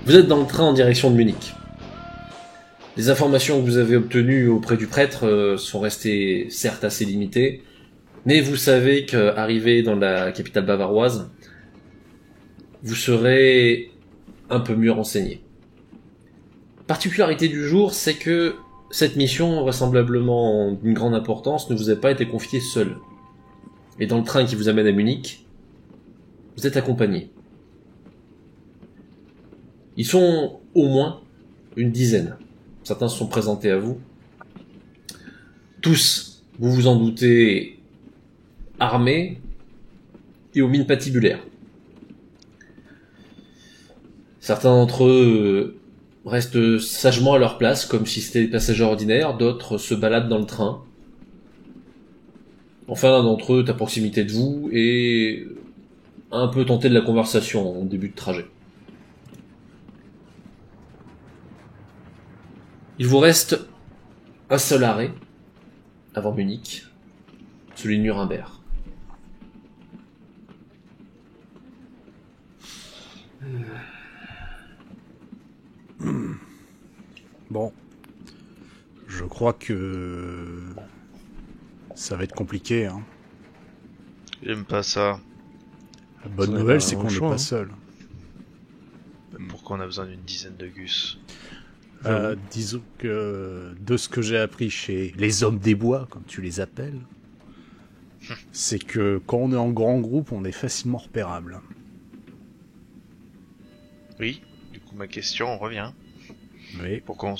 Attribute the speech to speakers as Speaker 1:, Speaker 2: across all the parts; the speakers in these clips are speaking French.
Speaker 1: Vous êtes dans le train en direction de Munich. Les informations que vous avez obtenues auprès du prêtre sont restées certes assez limitées, mais vous savez qu'arrivé dans la capitale bavaroise, vous serez un peu mieux renseigné. Particularité du jour, c'est que cette mission, vraisemblablement d'une grande importance, ne vous a pas été confiée seule. Et dans le train qui vous amène à Munich, vous êtes accompagné. Ils sont au moins une dizaine. Certains se sont présentés à vous. Tous, vous vous en doutez, armés et aux mines patibulaires. Certains d'entre eux restent sagement à leur place, comme si c'était des passagers ordinaires. D'autres se baladent dans le train. Enfin, l'un d'entre eux est à proximité de vous et un peu tenté de la conversation au début de trajet. Il vous reste un seul arrêt avant Munich, celui de Nuremberg.
Speaker 2: Bon, je crois que ça va être compliqué. Hein.
Speaker 3: J'aime pas ça.
Speaker 2: La bonne nouvelle, c'est qu'on n'est pas seul.
Speaker 3: Pourquoi on a besoin d'une dizaine de gus?
Speaker 2: Disons que de ce que j'ai appris chez les hommes des bois, comme tu les appelles, c'est que quand on est en grand groupe, on est facilement repérable.
Speaker 3: Oui, du coup ma question revient.
Speaker 2: Oui.
Speaker 3: Pourquoi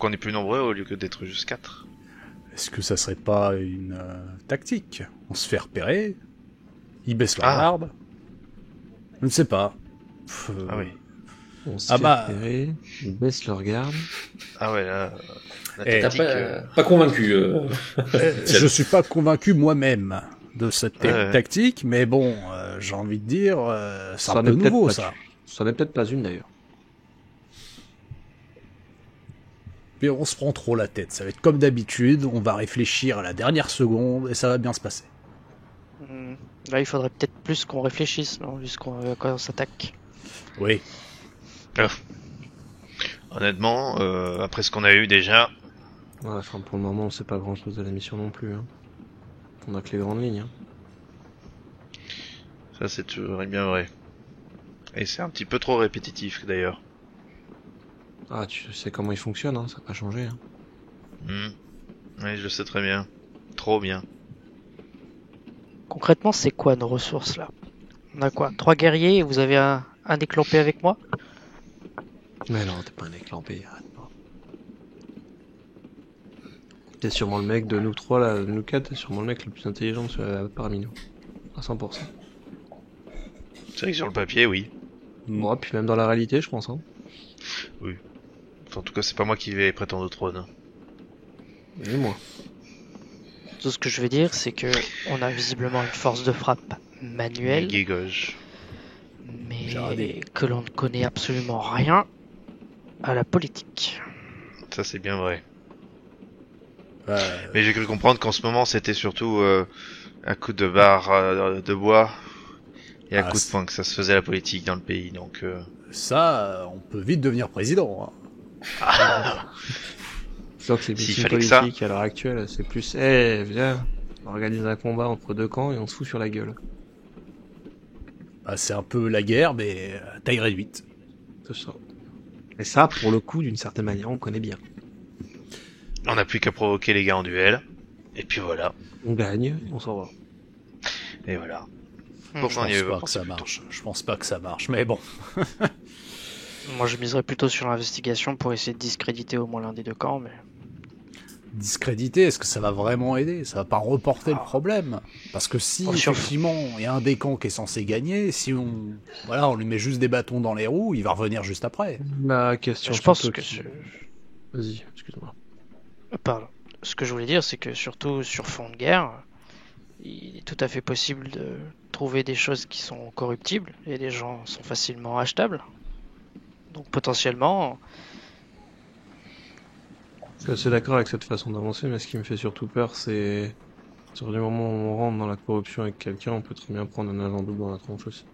Speaker 3: on est plus nombreux au lieu que d'être juste 4?
Speaker 2: Est-ce que ça serait pas une tactique? On se fait repérer, ils baissent la
Speaker 3: Ah.
Speaker 2: garde. Je ne sais pas.
Speaker 3: Ah oui.
Speaker 4: On se fait repérer, ils baissent leur garde.
Speaker 3: Ah ouais, là...
Speaker 2: Eh,
Speaker 1: T'as pas convaincu.
Speaker 2: Je suis pas convaincu moi-même de cette tactique, mais bon, j'ai envie de dire, c'est un peu nouveau, ça.
Speaker 4: Ça n'est peut-être pas une, d'ailleurs.
Speaker 2: Puis on se prend trop la tête, ça va être comme d'habitude, on va réfléchir à la dernière seconde, et ça va bien se passer.
Speaker 5: Là, il faudrait peut-être plus qu'on réfléchisse, non, quand on s'attaque.
Speaker 2: Oui.
Speaker 3: Honnêtement, après ce qu'on a eu déjà...
Speaker 4: Ouais, enfin, pour le moment, on sait pas grand-chose de la mission non plus. Hein. On a que les grandes lignes. Hein.
Speaker 3: Ça, c'est toujours bien vrai. Et c'est un petit peu trop répétitif, d'ailleurs.
Speaker 4: Ah, tu sais comment il fonctionne, hein, ça n'a pas changé. Hein.
Speaker 3: Oui, je le sais très bien. Trop bien.
Speaker 5: Concrètement, c'est quoi nos ressources, là? On a quoi? 3 guerriers et vous avez un éclampé avec moi?
Speaker 4: Mais non, t'es pas un éclampé, arrête pas. T'es sûrement le mec de nous 3, là, de nous 4, t'es sûrement le mec le plus intelligent parmi nous. À 100%.
Speaker 3: C'est vrai que sur le papier, oui.
Speaker 4: Bon, puis même dans la réalité, je pense. Hein.
Speaker 3: Oui. Enfin, en tout cas, c'est pas moi qui vais prétendre au trône.
Speaker 4: Et moi.
Speaker 5: Tout ce que je veux dire, c'est que on a visiblement une force de frappe manuelle,
Speaker 3: Gauche.
Speaker 5: mais que l'on ne connaît absolument rien à la politique.
Speaker 3: Ça, c'est bien vrai. Mais j'ai cru comprendre qu'en ce moment, c'était surtout à coup de barre de bois et à coup de poing que ça se faisait la politique dans le pays. Donc
Speaker 2: ça, on peut vite devenir président. Hein.
Speaker 4: Je crois que c'est plus politique à l'heure actuelle, c'est plus viens, on organise un combat entre deux camps et on se fout sur la gueule.
Speaker 2: Bah, c'est un peu la guerre, mais à taille réduite.
Speaker 4: C'est ça. Et ça, pour le coup, d'une certaine manière, on connaît bien.
Speaker 3: On n'a plus qu'à provoquer les gars en duel, et puis voilà.
Speaker 4: On gagne, on s'en va.
Speaker 3: Et voilà.
Speaker 2: Je pense pas que ça marche, mais bon.
Speaker 5: Moi, je miserais plutôt sur l'investigation pour essayer de discréditer au moins l'un des deux camps, mais...
Speaker 2: Discréditer, est-ce que ça va vraiment aider? Ça va pas reporter le problème? Parce que si, effectivement, il y a un des camps qui est censé gagner, si on lui met juste des bâtons dans les roues, il va revenir juste après.
Speaker 4: La question,
Speaker 5: je pense que...
Speaker 4: Vas-y, excuse-moi.
Speaker 5: Pardon. Ce que je voulais dire, c'est que surtout sur fond de guerre, il est tout à fait possible de trouver des choses qui sont corruptibles, et les gens sont facilement achetables. Donc potentiellement...
Speaker 4: Je suis assez d'accord avec cette façon d'avancer, mais ce qui me fait surtout peur, c'est... Sur du moment où on rentre dans la corruption avec quelqu'un, on peut très bien prendre un agent double dans la tronche aussi.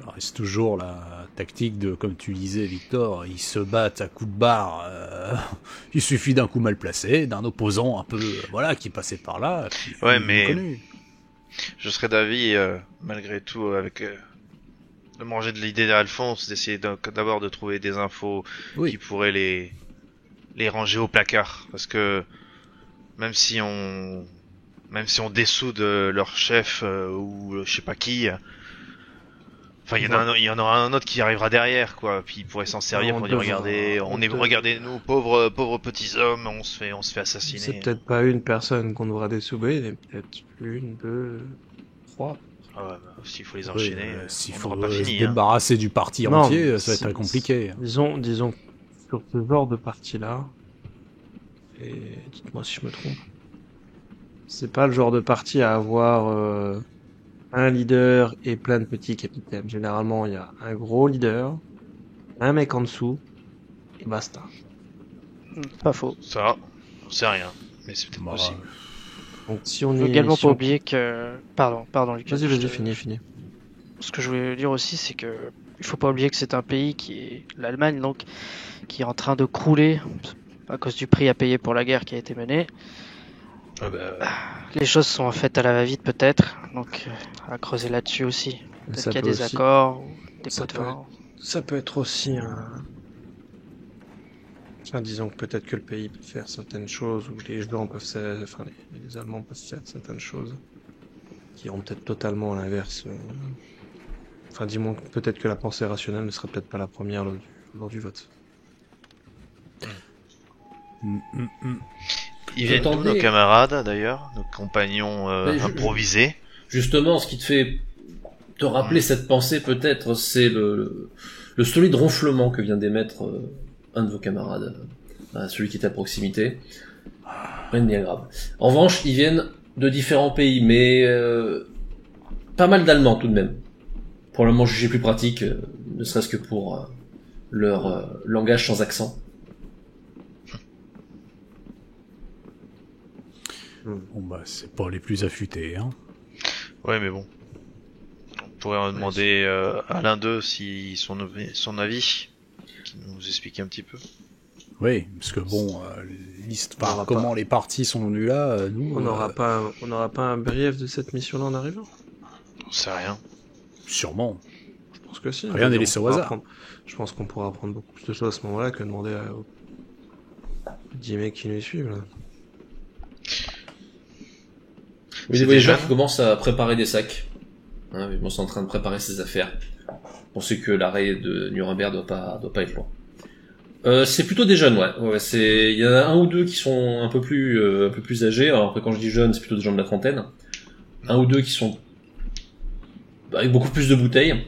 Speaker 2: Alors, c'est toujours la tactique de, comme tu disais, Victor, ils se battent à coups de barre. Il suffit d'un coup mal placé, d'un opposant un peu, voilà, qui passait par là. Puis,
Speaker 3: ouais, mais je serais d'avis, malgré tout, avec de manger de l'idée d'Alphonse, d'essayer d'abord de trouver des infos qui pourraient les ranger au placard, parce que même si on dessoud leur chef ou je sais pas qui. Enfin, il y en aura un autre qui arrivera derrière, quoi. Puis il pourrait s'en servir pour dire regardez nous, pauvres petits hommes, on se fait assassiner.
Speaker 4: C'est peut-être pas une personne qu'on devra dessouber, mais peut-être une, deux, trois.
Speaker 3: Ah ouais, s'il faut les enchaîner,
Speaker 2: s'il
Speaker 3: on
Speaker 2: faut
Speaker 3: n'aura pas fini.
Speaker 2: se débarrasser du parti entier, ça va être très compliqué.
Speaker 4: Disons sur ce genre de parti-là, et dites-moi si je me trompe, c'est pas le genre de parti à avoir un leader et plein de petits capitaines. Généralement, il y a un gros leader, un mec en dessous, et basta.
Speaker 5: Pas faux.
Speaker 3: Ça, c'est rien, mais c'est peut-être possible.
Speaker 4: Donc si on
Speaker 5: faut également pas oublier que... Pardon Lucas.
Speaker 4: Vas-y, finis.
Speaker 5: Ce que je voulais dire aussi, c'est que il faut pas oublier que c'est un pays qui est l'Allemagne, donc qui est en train de crouler à cause du prix à payer pour la guerre qui a été menée. Les choses sont faites à la va-vite peut-être, donc à creuser là-dessus aussi. Peut-être qu'il y a des accords, ou des pots de vin.
Speaker 4: Ça peut être aussi enfin, disons que peut-être que le pays peut faire certaines choses, ou les gens peuvent les Allemands peuvent faire certaines choses qui iront peut-être totalement à l'inverse. Enfin, dis-moi, peut-être que la pensée rationnelle ne serait peut-être pas la première lors du vote.
Speaker 3: Ils viennent d'où nos camarades d'ailleurs, nos compagnons improvisés.
Speaker 1: Justement, ce qui te fait te rappeler cette pensée peut-être, c'est le solide ronflement que vient d'émettre un de vos camarades, celui qui est à proximité. Rien de bien grave. En revanche, ils viennent de différents pays, mais pas mal d'Allemands tout de même. Probablement jugé plus pratique, ne serait-ce que pour leur langage sans accent.
Speaker 2: Bon bah c'est pas les plus affûtés, hein.
Speaker 3: Ouais, mais bon. On pourrait demander à l'un d'eux si son avis, qui nous explique un petit peu.
Speaker 2: Oui, parce que bon, l'histoire, comment les partis sont venus là, nous...
Speaker 4: On n'aura pas un brief de cette mission-là en arrivant?
Speaker 3: On sait rien.
Speaker 2: Sûrement.
Speaker 4: Je pense que si.
Speaker 2: Rien n'est laissé au hasard.
Speaker 4: Je pense qu'on pourra apprendre beaucoup plus de choses à ce moment-là que demander aux 10 mecs qui nous suivent, là.
Speaker 1: Oui, les voyageurs qui commencent à préparer des sacs. Hein, ils sont en train de préparer ses affaires. On sait que l'arrêt de Nuremberg doit pas être loin. C'est plutôt des jeunes, ouais. Il y en a un ou deux qui sont un peu plus âgés. Alors après, quand je dis jeunes, c'est plutôt des gens de la trentaine. Un ou deux qui sont avec beaucoup plus de bouteilles.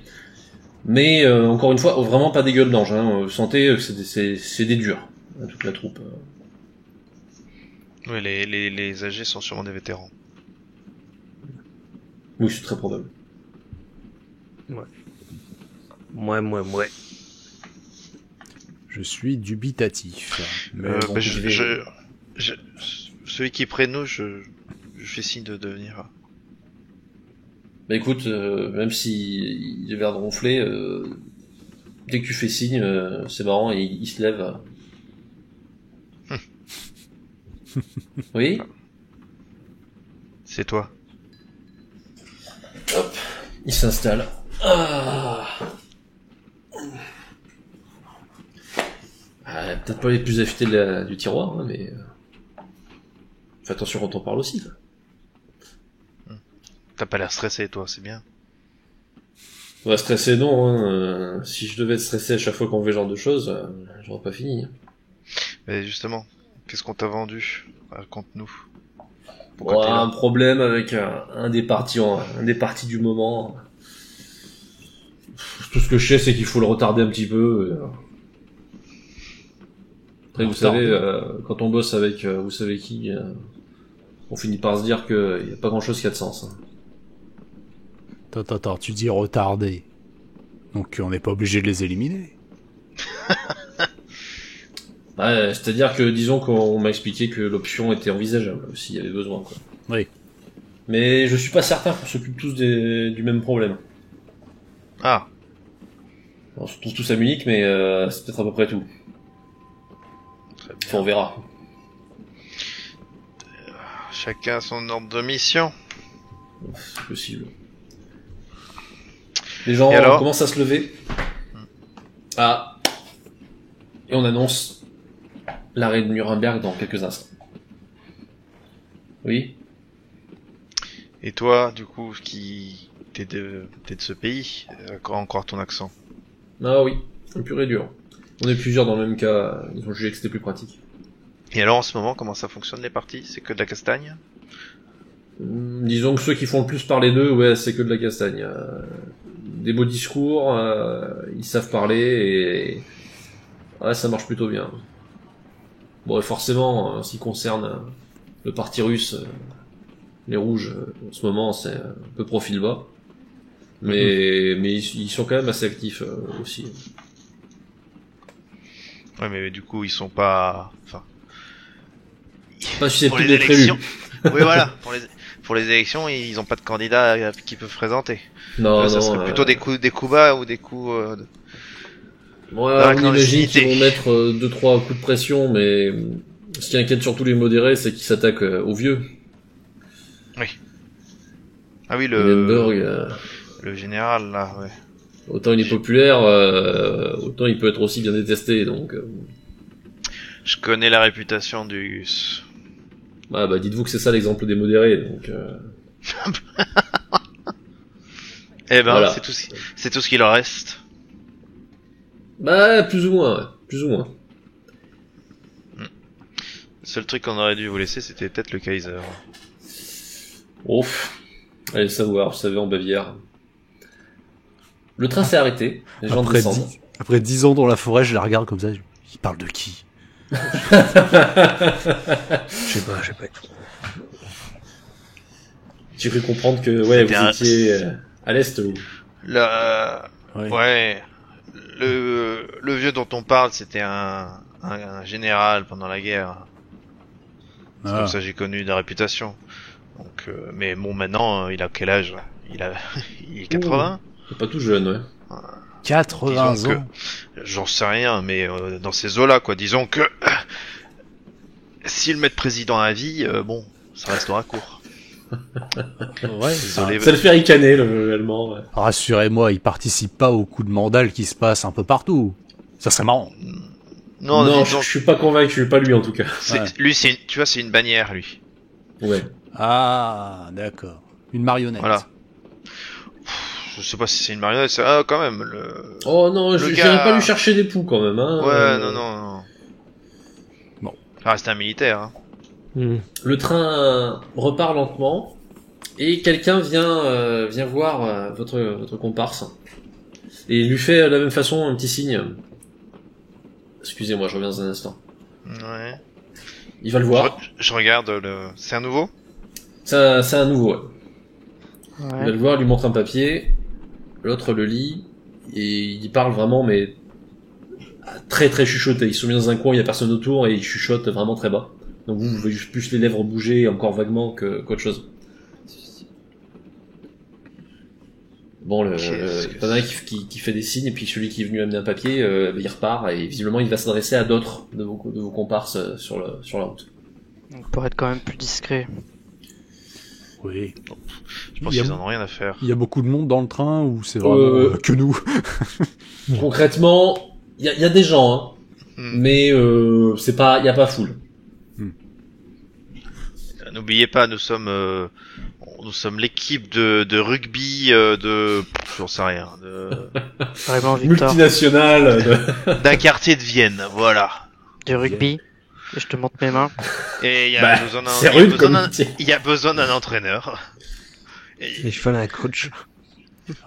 Speaker 1: Mais encore une fois, vraiment pas des gueules d'ange. Hein. Vous sentez que c'est des durs, toute la troupe.
Speaker 3: Oui, les âgés sont sûrement des vétérans.
Speaker 1: Oui, c'est très probable.
Speaker 4: Ouais.
Speaker 2: Je suis dubitatif. Mais bon,
Speaker 3: celui qui est près de nous, je fais signe de venir.
Speaker 1: Bah écoute, même si il a l'air de ronfler, dès que tu fais signe, c'est marrant, et il se lève. Oui?
Speaker 3: C'est toi.
Speaker 1: Hop, il s'installe. Peut-être pas les plus affûtés du tiroir, hein, mais fais attention quand on parle aussi. Là.
Speaker 3: T'as pas l'air stressé, toi, c'est bien.
Speaker 1: Ouais, stressé non. Hein. Si je devais être stressé à chaque fois qu'on fait ce genre de choses, j'aurais pas fini.
Speaker 3: Mais justement, qu'est-ce qu'on t'a vendu? Raconte-nous.
Speaker 1: Un problème avec un des partis du moment. Tout ce que je sais, c'est qu'il faut le retarder un petit peu. Après, vous savez, quand on bosse avec vous savez qui, on finit par se dire qu'il n'y a pas grand-chose qui a de sens. Hein.
Speaker 2: Attends, tu dis retarder. Donc on n'est pas obligé de les éliminer.
Speaker 1: C'est-à-dire que, disons qu'on m'a expliqué que l'option était envisageable, s'il y avait besoin, quoi.
Speaker 2: Oui.
Speaker 1: Mais je suis pas certain qu'on s'occupe tous du même problème.
Speaker 3: Ah.
Speaker 1: On se retrouve tous à Munich, mais c'est peut-être à peu près tout. Enfin, on verra.
Speaker 3: Chacun son ordre de mission.
Speaker 1: C'est possible. Les gens commencent à se lever. Ah. Et on annonce l'arrêt de Nuremberg dans quelques instants. Oui.
Speaker 3: Et toi, du coup, qui t'es de ce pays, encore ton accent.
Speaker 1: Ah oui, pur et dur. On est plusieurs dans le même cas, ils ont jugé que c'était plus pratique.
Speaker 3: Et alors en ce moment, comment ça fonctionne les parties? C'est que de la castagne?
Speaker 1: Disons que ceux qui font le plus parler d'eux, ouais, c'est que de la castagne. Des beaux discours, ils savent parler et ouais, ça marche plutôt bien. Bon, et forcément, en ce qui concerne le parti russe, les rouges, en ce moment, c'est un peu profil bas. Mais ils sont quand même assez actifs aussi.
Speaker 3: Ouais, mais du coup, ils sont pas... Enfin...
Speaker 1: Pas susceptibles d'être élus.
Speaker 3: Oui, voilà. Pour les élections, ils ont pas de candidats qui peuvent présenter.
Speaker 1: Non,
Speaker 3: ça serait plutôt des coups bas ou des coups...
Speaker 1: Ouais, on imagine qu'ils vont mettre 2-3 coups de pression, mais ce qui inquiète surtout les modérés, c'est qu'ils s'attaquent aux vieux.
Speaker 3: Oui. Ah oui, le général, là, ouais.
Speaker 1: Autant il est populaire, autant il peut être aussi bien détesté, donc...
Speaker 3: Je connais la réputation du Gus.
Speaker 1: Ah bah dites-vous que c'est ça l'exemple des modérés, donc...
Speaker 3: Eh ben,
Speaker 1: voilà.
Speaker 3: c'est tout ce qu'il en reste.
Speaker 1: Bah, plus ou moins, ouais. Plus ou moins.
Speaker 3: Le seul truc qu'on aurait dû vous laisser, c'était peut-être le Kaiser.
Speaker 1: Ouf. Allez savoir, vous savez, en Bavière. Le train s'est arrêté, les gens descendent.
Speaker 2: Après 10 ans dans la forêt, je la regarde comme ça, il parle de qui? Je sais pas.
Speaker 1: J'ai cru comprendre que, ouais, vous étiez à l'est, ou...
Speaker 3: Ouais. Le vieux dont on parle, c'était un général pendant la guerre. C'est comme ça que j'ai connu de la réputation. Donc, mais bon, maintenant, il a quel âge? Il est 80?
Speaker 1: C'est pas tout jeune, ouais.
Speaker 2: 80 ans.
Speaker 3: J'en sais rien, mais dans ces eaux-là, quoi. Disons que s'ils mettent président à vie, bon, ça restera court.
Speaker 2: Ouais,
Speaker 1: ça le fait ricaner, l'allemand. Ouais.
Speaker 2: Rassurez-moi, il participe pas au coup de mandale qui se passe un peu partout. Ça serait marrant.
Speaker 1: Non, je suis pas convaincu, pas lui en tout cas.
Speaker 3: Lui, tu vois, c'est une bannière, lui.
Speaker 1: Ouais.
Speaker 2: Ah, d'accord. Une marionnette.
Speaker 3: Voilà. Je sais pas si c'est une marionnette, c'est quand même
Speaker 1: Oh non, j'irai pas lui chercher des poux quand même, hein.
Speaker 3: Ouais, non.
Speaker 2: Bon.
Speaker 3: Ça reste un militaire, hein.
Speaker 1: Le train repart lentement et quelqu'un vient voir votre comparse et il lui fait de la même façon un petit signe. Excusez-moi, je reviens dans un instant.
Speaker 3: Ouais.
Speaker 1: Il va le voir.
Speaker 3: Je regarde C'est un nouveau?
Speaker 1: C'est un nouveau, ouais. Il va le voir, lui montre un papier, l'autre le lit, et il parle vraiment, mais très très chuchoté. Ils sont mis dans un coin, il y a personne autour, et il chuchote vraiment très bas. Donc vous voyez juste plus les lèvres bouger encore vaguement qu'autre chose. Bon, t'en as un qui fait des signes, et puis celui qui est venu amener un papier, il repart, et visiblement il va s'adresser à d'autres de vos comparses sur la route.
Speaker 5: Donc pour être quand même plus discret.
Speaker 2: Oui.
Speaker 3: Je pense qu'ils en ont rien à faire.
Speaker 2: Il y a beaucoup de monde dans le train ou c'est vraiment que nous?
Speaker 1: Concrètement, il y a des gens, hein, mais il y a pas foule.
Speaker 3: N'oubliez pas, nous sommes l'équipe de rugby j'en sais rien,
Speaker 5: Vraiment, Victor.
Speaker 1: Multinationale.
Speaker 3: D'un quartier de Vienne, voilà.
Speaker 5: De rugby. Et je te montre mes mains.
Speaker 3: Et il y a besoin d'un entraîneur.
Speaker 4: Et je fais un coach.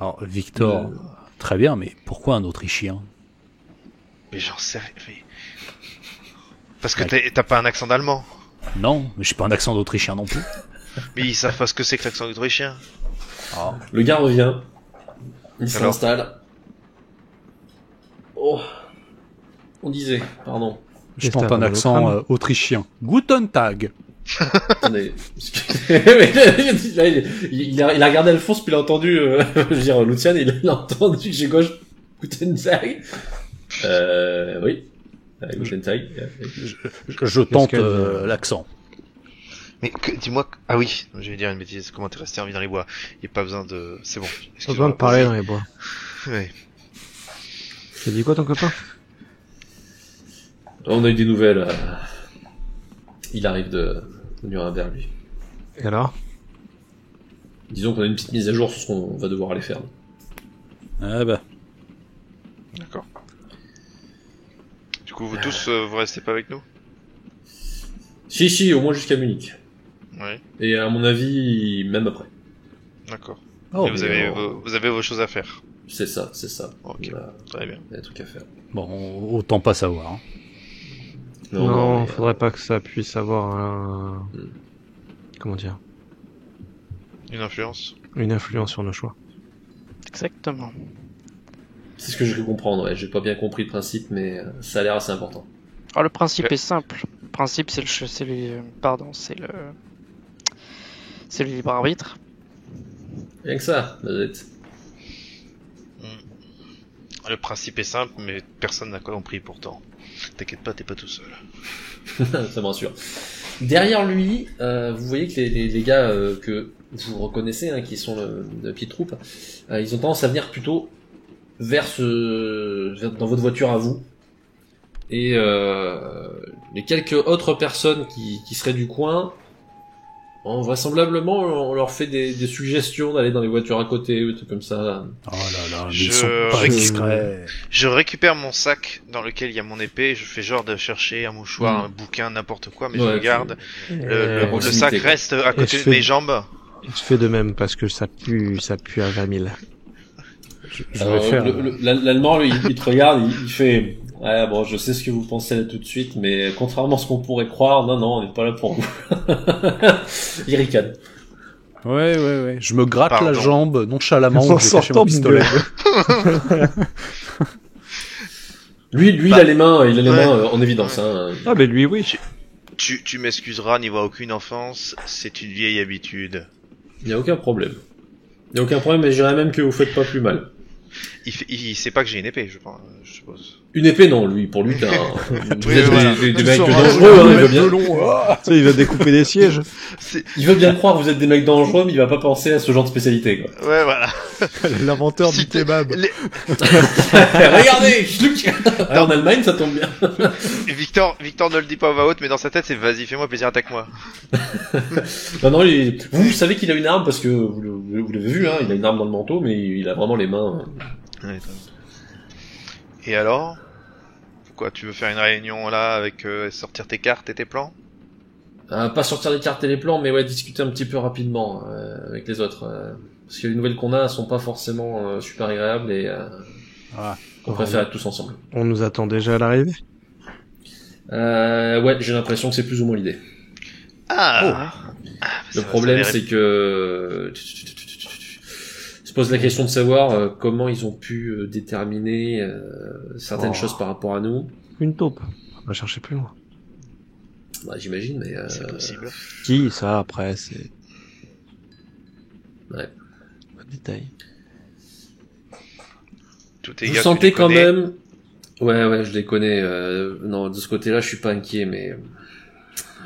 Speaker 2: Alors, Victor, très bien, mais pourquoi un Autrichien?
Speaker 3: Mais j'en sais rien. Parce que t'as pas un accent d'allemand.
Speaker 2: Non, mais j'ai pas un accent d'Autrichien non plus.
Speaker 3: Mais ils savent pas ce que c'est que l'accent d'Autrichien.
Speaker 2: Ah.
Speaker 1: Le gars revient. Il s'installe. Oh. On disait, pardon.
Speaker 2: Je tente un accent autrichien. Guten Tag.
Speaker 1: Attendez. il a regardé Alphonse, puis il a entendu, je veux dire, Lucian, il a entendu chez gauche. Guten Tag. Oui. Guten Tag.
Speaker 2: Je tente l'accent.
Speaker 3: Mais dis-moi... Ah oui, je vais dire une bêtise. Comment t'es resté en vie dans les bois? Il n'y a pas besoin de... C'est bon.
Speaker 4: Pas besoin de parler dans les bois.
Speaker 3: Ouais.
Speaker 4: T'as dit quoi ton copain?
Speaker 1: On a eu des nouvelles. Il arrive de Nuremberg, lui.
Speaker 4: Et alors?
Speaker 1: Disons qu'on a une petite mise à jour sur ce qu'on va devoir aller faire.
Speaker 2: Ah bah.
Speaker 3: D'accord. Du coup, vous tous, vous restez pas avec nous?
Speaker 1: Si, au moins jusqu'à Munich.
Speaker 3: Oui.
Speaker 1: Et à mon avis, même après.
Speaker 3: D'accord.
Speaker 2: Oh,
Speaker 3: Et vous avez vos choses à faire.
Speaker 1: C'est ça.
Speaker 3: Ok, très bien.
Speaker 1: Il y a des trucs à faire.
Speaker 2: Bon, autant pas savoir. Hein.
Speaker 4: Non,
Speaker 1: mais,
Speaker 4: faudrait pas que ça puisse avoir un... Comment dire?
Speaker 3: Une influence.
Speaker 4: Une influence sur nos choix.
Speaker 5: Exactement.
Speaker 1: c'est ce que j'ai cru comprendre, ouais. J'ai pas bien compris le principe, mais ça a l'air assez important.
Speaker 5: Alors, le principe est simple. Le principe, c'est le libre arbitre.
Speaker 1: Rien que ça, Mazette.
Speaker 3: Le principe est simple, mais personne n'a compris pourtant. T'inquiète pas, t'es pas tout seul.
Speaker 1: Ça me rassure. Derrière lui, vous voyez que les gars que vous reconnaissez, hein, qui sont de petite troupe, ils ont tendance à venir plutôt vers dans votre voiture à vous. Et les quelques autres personnes qui seraient du coin, vraisemblablement, on leur fait des suggestions d'aller dans les voitures à côté ou des trucs comme ça.
Speaker 2: Oh là là, mais
Speaker 3: Je
Speaker 2: ils sont pas discrets.
Speaker 3: Je récupère mon sac dans lequel il y a mon épée, je fais genre de chercher un mouchoir, un bouquin, n'importe quoi, mais je le garde. Le sac reste à côté de mes jambes.
Speaker 4: Je fais de même parce que ça pue à 20 000.
Speaker 2: Je vais faire...
Speaker 1: L'allemand, lui, il te regarde, il fait... Ouais, bon, je sais ce que vous pensez là tout de suite, mais contrairement à ce qu'on pourrait croire, non, on n'est pas là pour vous. Il ricane.
Speaker 2: Ouais. Je me gratte
Speaker 3: Pardon.
Speaker 2: la jambe nonchalamment,
Speaker 4: En
Speaker 2: je vais cacher
Speaker 4: sortant
Speaker 2: mon
Speaker 4: de
Speaker 2: pistolet.
Speaker 1: Lui, il a les mains en évidence, hein.
Speaker 4: Ah ben lui oui.
Speaker 3: Tu m'excuseras, n'y voit aucune offense, c'est une vieille habitude.
Speaker 1: Il n'y a aucun problème. Mais je dirais même que vous faites pas plus mal.
Speaker 3: Il sait pas que j'ai une épée, je pense, je suppose.
Speaker 1: Une épée, non, lui, pour lui, t'as vous êtes
Speaker 3: voilà.
Speaker 1: des mecs dangereux, hein, il veut bien...
Speaker 4: Tu sais, il va découper des sièges.
Speaker 1: Il veut bien croire que vous êtes des mecs dangereux, mais il va pas penser à ce genre de spécialité, quoi.
Speaker 3: Ouais, voilà.
Speaker 4: L'inventeur
Speaker 3: Si
Speaker 4: du kebab.
Speaker 1: Regardez, en Allemagne, ça tombe bien.
Speaker 3: Victor ne le dit pas à voix haute, mais dans sa tête, c'est vas-y, fais-moi plaisir, attaque-moi.
Speaker 1: Non, vous savez qu'il a une arme parce que vous l'avez vu, hein, il a une arme dans le manteau, mais il a vraiment les mains.
Speaker 3: Ouais, et alors? Quoi, tu veux faire une réunion là avec sortir tes cartes et tes plans?
Speaker 1: Pas sortir les cartes et les plans, mais ouais, discuter un petit peu rapidement avec les autres. Parce que les nouvelles qu'on a sont pas forcément super agréables et on préfère être tous ensemble.
Speaker 4: On nous attend déjà à l'arrivée.
Speaker 1: Ouais, j'ai l'impression que c'est plus ou moins l'idée. Le problème, c'est que se pose la question de savoir comment ils ont pu déterminer certaines choses par rapport à nous.
Speaker 4: Une taupe. On va chercher plus loin.
Speaker 1: Bah, j'imagine, mais
Speaker 3: c'est possible.
Speaker 4: Qui ça après c'est.
Speaker 1: Ouais.
Speaker 4: Pas de détail.
Speaker 3: Tout est
Speaker 1: Vous sentez quand même. Ouais, je les connais. Non, de ce côté-là, je suis pas inquiet, mais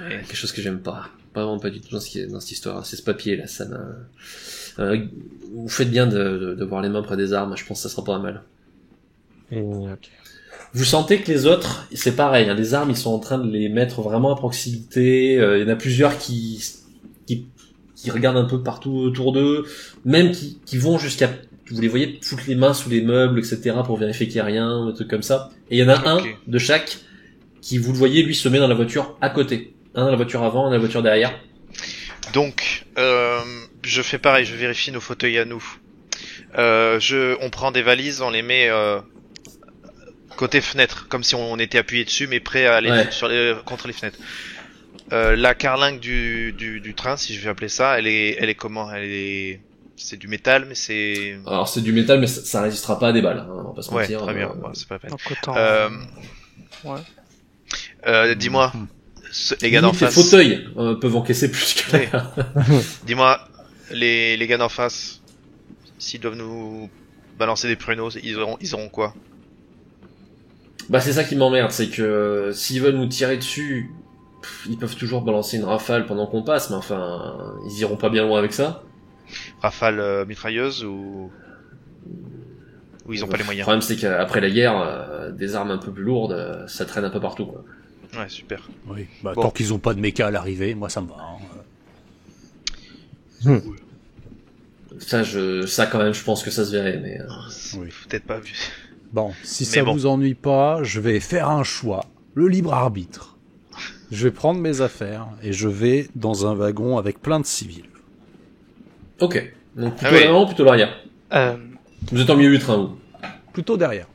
Speaker 1: quelque chose que j'aime pas. Vraiment pas du tout dans cette histoire. C'est ce papier-là, ça m'a. Vous faites bien de voir les mains près des armes. Je pense que ça sera pas mal.
Speaker 4: Ok.
Speaker 1: Vous sentez que les autres, c'est pareil. Hein, les armes, ils sont en train de les mettre vraiment à proximité. Il y en a plusieurs qui regardent un peu partout autour d'eux, même qui vont jusqu'à. Vous les voyez foutre les mains sous les meubles, etc. pour vérifier qu'il y a rien, des trucs comme ça. Et il y en a un de chaque qui, vous le voyez, lui se met dans la voiture à côté. Un dans la voiture avant, un dans la voiture derrière.
Speaker 3: Donc, je fais pareil, je vérifie nos fauteuils à nous. On prend des valises, on les met côté fenêtre, comme si on était appuyé dessus, mais prêt à aller contre les fenêtres. La carlingue du train, si je vais appeler ça, elle est comment? C'est du métal, mais c'est...
Speaker 1: Alors c'est du métal, mais ça résistera pas à des balles, hein, on va pas se mentir.
Speaker 3: Très bien, c'est pas la peine.
Speaker 5: Donc, autant...
Speaker 3: Dis-moi, les gars d'en face...
Speaker 1: Les fauteuils peuvent encaisser plus que rien.
Speaker 3: Dis-moi, les gars d'en face, s'ils doivent nous balancer des pruneaux, ils auront quoi?
Speaker 1: Bah c'est ça qui m'emmerde, c'est que s'ils veulent nous tirer dessus, ils peuvent toujours balancer une rafale pendant qu'on passe, mais enfin, ils iront pas bien loin avec ça.
Speaker 3: Rafale mitrailleuse ou ils ont pas les moyens.
Speaker 1: Le problème c'est qu'après la guerre, des armes un peu plus lourdes, ça traîne un peu partout, quoi.
Speaker 3: Ouais, super.
Speaker 2: Oui, bah, tant qu'ils ont pas de méca à l'arrivée, moi ça me va.
Speaker 1: Ça quand même, je pense que ça se verrait, mais...
Speaker 2: Oui.
Speaker 3: Peut-être pas vu.
Speaker 2: Bon, si ça vous ennuie pas, je vais faire un choix. Le libre arbitre. Je vais prendre mes affaires et je vais dans un wagon avec plein de civils.
Speaker 1: Ok. Donc plutôt l'avant ou plutôt l'arrière Vous êtes en milieu du train, vous?
Speaker 2: Plutôt derrière.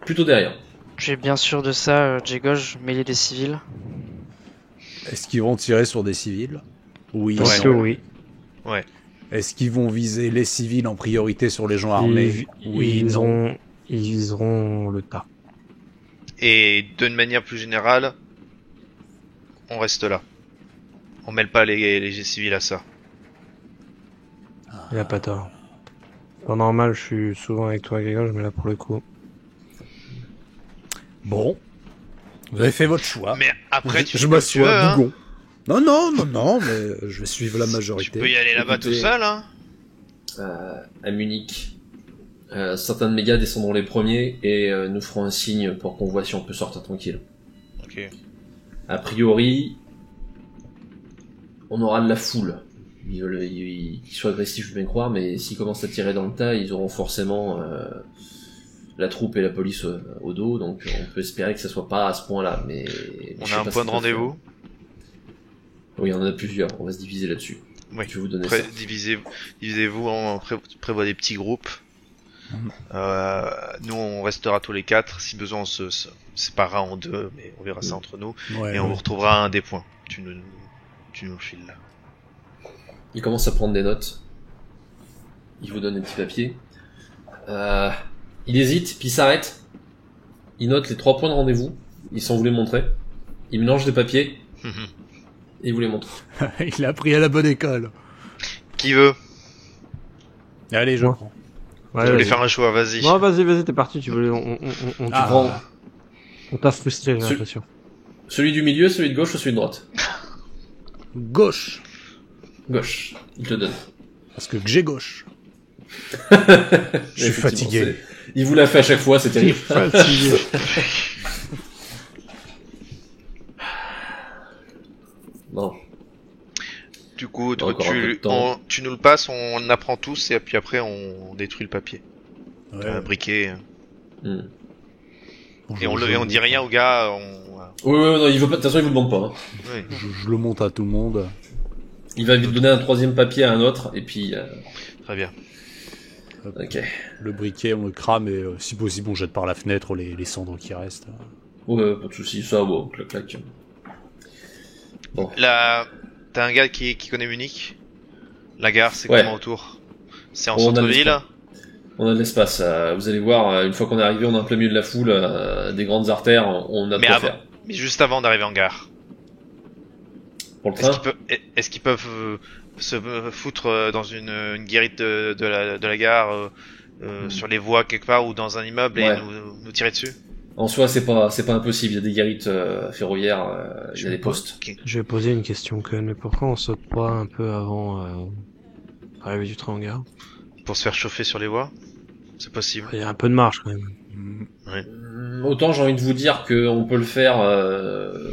Speaker 1: Plutôt derrière.
Speaker 5: J'ai bien sûr de ça, J-Gauge, mêler des civils.
Speaker 2: Est-ce qu'ils vont tirer sur des civils? Oui.
Speaker 4: Parce que oui.
Speaker 3: Ouais.
Speaker 2: Est-ce qu'ils vont viser les civils en priorité sur les gens armés?
Speaker 4: Ils viseront le tas.
Speaker 3: Et d'une manière plus générale, on reste là. On mêle pas les civils à ça.
Speaker 4: Il a pas tort. En normal, je suis souvent avec toi, Grégoire, mais là pour le coup.
Speaker 2: Bon. Vous avez fait votre choix.
Speaker 3: Mais après,
Speaker 2: je m'assois, bougon. Non, mais je vais suivre la majorité.
Speaker 3: Tu peux y aller là-bas tout seul, hein.
Speaker 1: À Munich, certains de mes gars descendront les premiers et nous ferons un signe pour qu'on voit si on peut sortir tranquille.
Speaker 3: Ok.
Speaker 1: A priori, on aura de la foule. Ils sont agressifs, je veux bien croire, mais s'ils commencent à tirer dans le tas, ils auront forcément la troupe et la police au dos, donc on peut espérer que ça soit pas à ce point-là. Mais
Speaker 3: on a un point de rendez-vous.
Speaker 1: Oui, on en a plusieurs. On va se diviser là-dessus.
Speaker 3: Oui.
Speaker 1: Je vais vous donner ça.
Speaker 3: Divisez-vous prévoit des petits groupes. Nous, on restera tous les 4. Si besoin, on se séparera en 2, mais on verra ça entre nous. Ouais, et on vous retrouvera un des points. Tu nous le files là.
Speaker 1: Il commence à prendre des notes. Il vous donne un petit papier. Il hésite, puis il s'arrête. Il note les 3 points de rendez-vous. Il s'en voulait montrer. Il mélange des papiers. Et il vous les montre.
Speaker 2: Il a appris à la bonne école.
Speaker 3: Qui veut?
Speaker 2: Allez, je prends.
Speaker 3: Ouais, je voulais faire un choix, vas-y.
Speaker 4: Non, vas-y, t'es parti, tu voulais, on t'a frustré, j'ai l'impression.
Speaker 1: Celui du milieu, celui de gauche ou celui de droite?
Speaker 2: Gauche.
Speaker 1: Gauche. Il te donne.
Speaker 2: Parce que j'ai gauche. Je suis fatigué.
Speaker 1: Il vous l'a fait à chaque fois, c'est terrible.
Speaker 4: Fatigué.
Speaker 1: Bon.
Speaker 3: Du coup, tu nous le passes, on apprend tous et puis après on détruit le papier. Ouais. Un briquet. Et on dit rien aux gars.
Speaker 1: Oui, non, il veut pas. De toute façon, il vous demande pas. Hein.
Speaker 3: Oui.
Speaker 2: Je le monte à tout le monde.
Speaker 1: Il va lui donner un 3e papier à un autre et puis.
Speaker 3: Très bien.
Speaker 1: Ok.
Speaker 2: Le briquet, on le crame et si possible, on jette par la fenêtre les cendres qui restent.
Speaker 1: Ouais, pas de soucis. Ça, bon, clac.
Speaker 3: Bon. Là, t'as un gars qui connaît Munich. La gare, c'est comment autour? C'est en centre-ville.
Speaker 1: On a de l'espace. Vous allez voir, une fois qu'on est arrivé, on est en plein milieu de la foule, des grandes artères, on a de quoi faire.
Speaker 3: Mais juste avant d'arriver en gare.
Speaker 1: Pour le train.
Speaker 3: Est-ce qu'ils peuvent se foutre dans une guérite de la gare, sur les voies quelque part ou dans un immeuble et nous tirer dessus?
Speaker 1: En soi, c'est pas impossible. Il y a des guérites ferroviaires, il y a des postes.
Speaker 4: Je vais poser une question quand même. Mais pourquoi on saute pas un peu avant l'arrivée du train en gare?
Speaker 3: Pour se faire chauffer sur les voies? C'est possible.
Speaker 4: Il y a un peu de marge quand même.
Speaker 3: Oui.
Speaker 1: Autant j'ai envie de vous dire qu'on peut le faire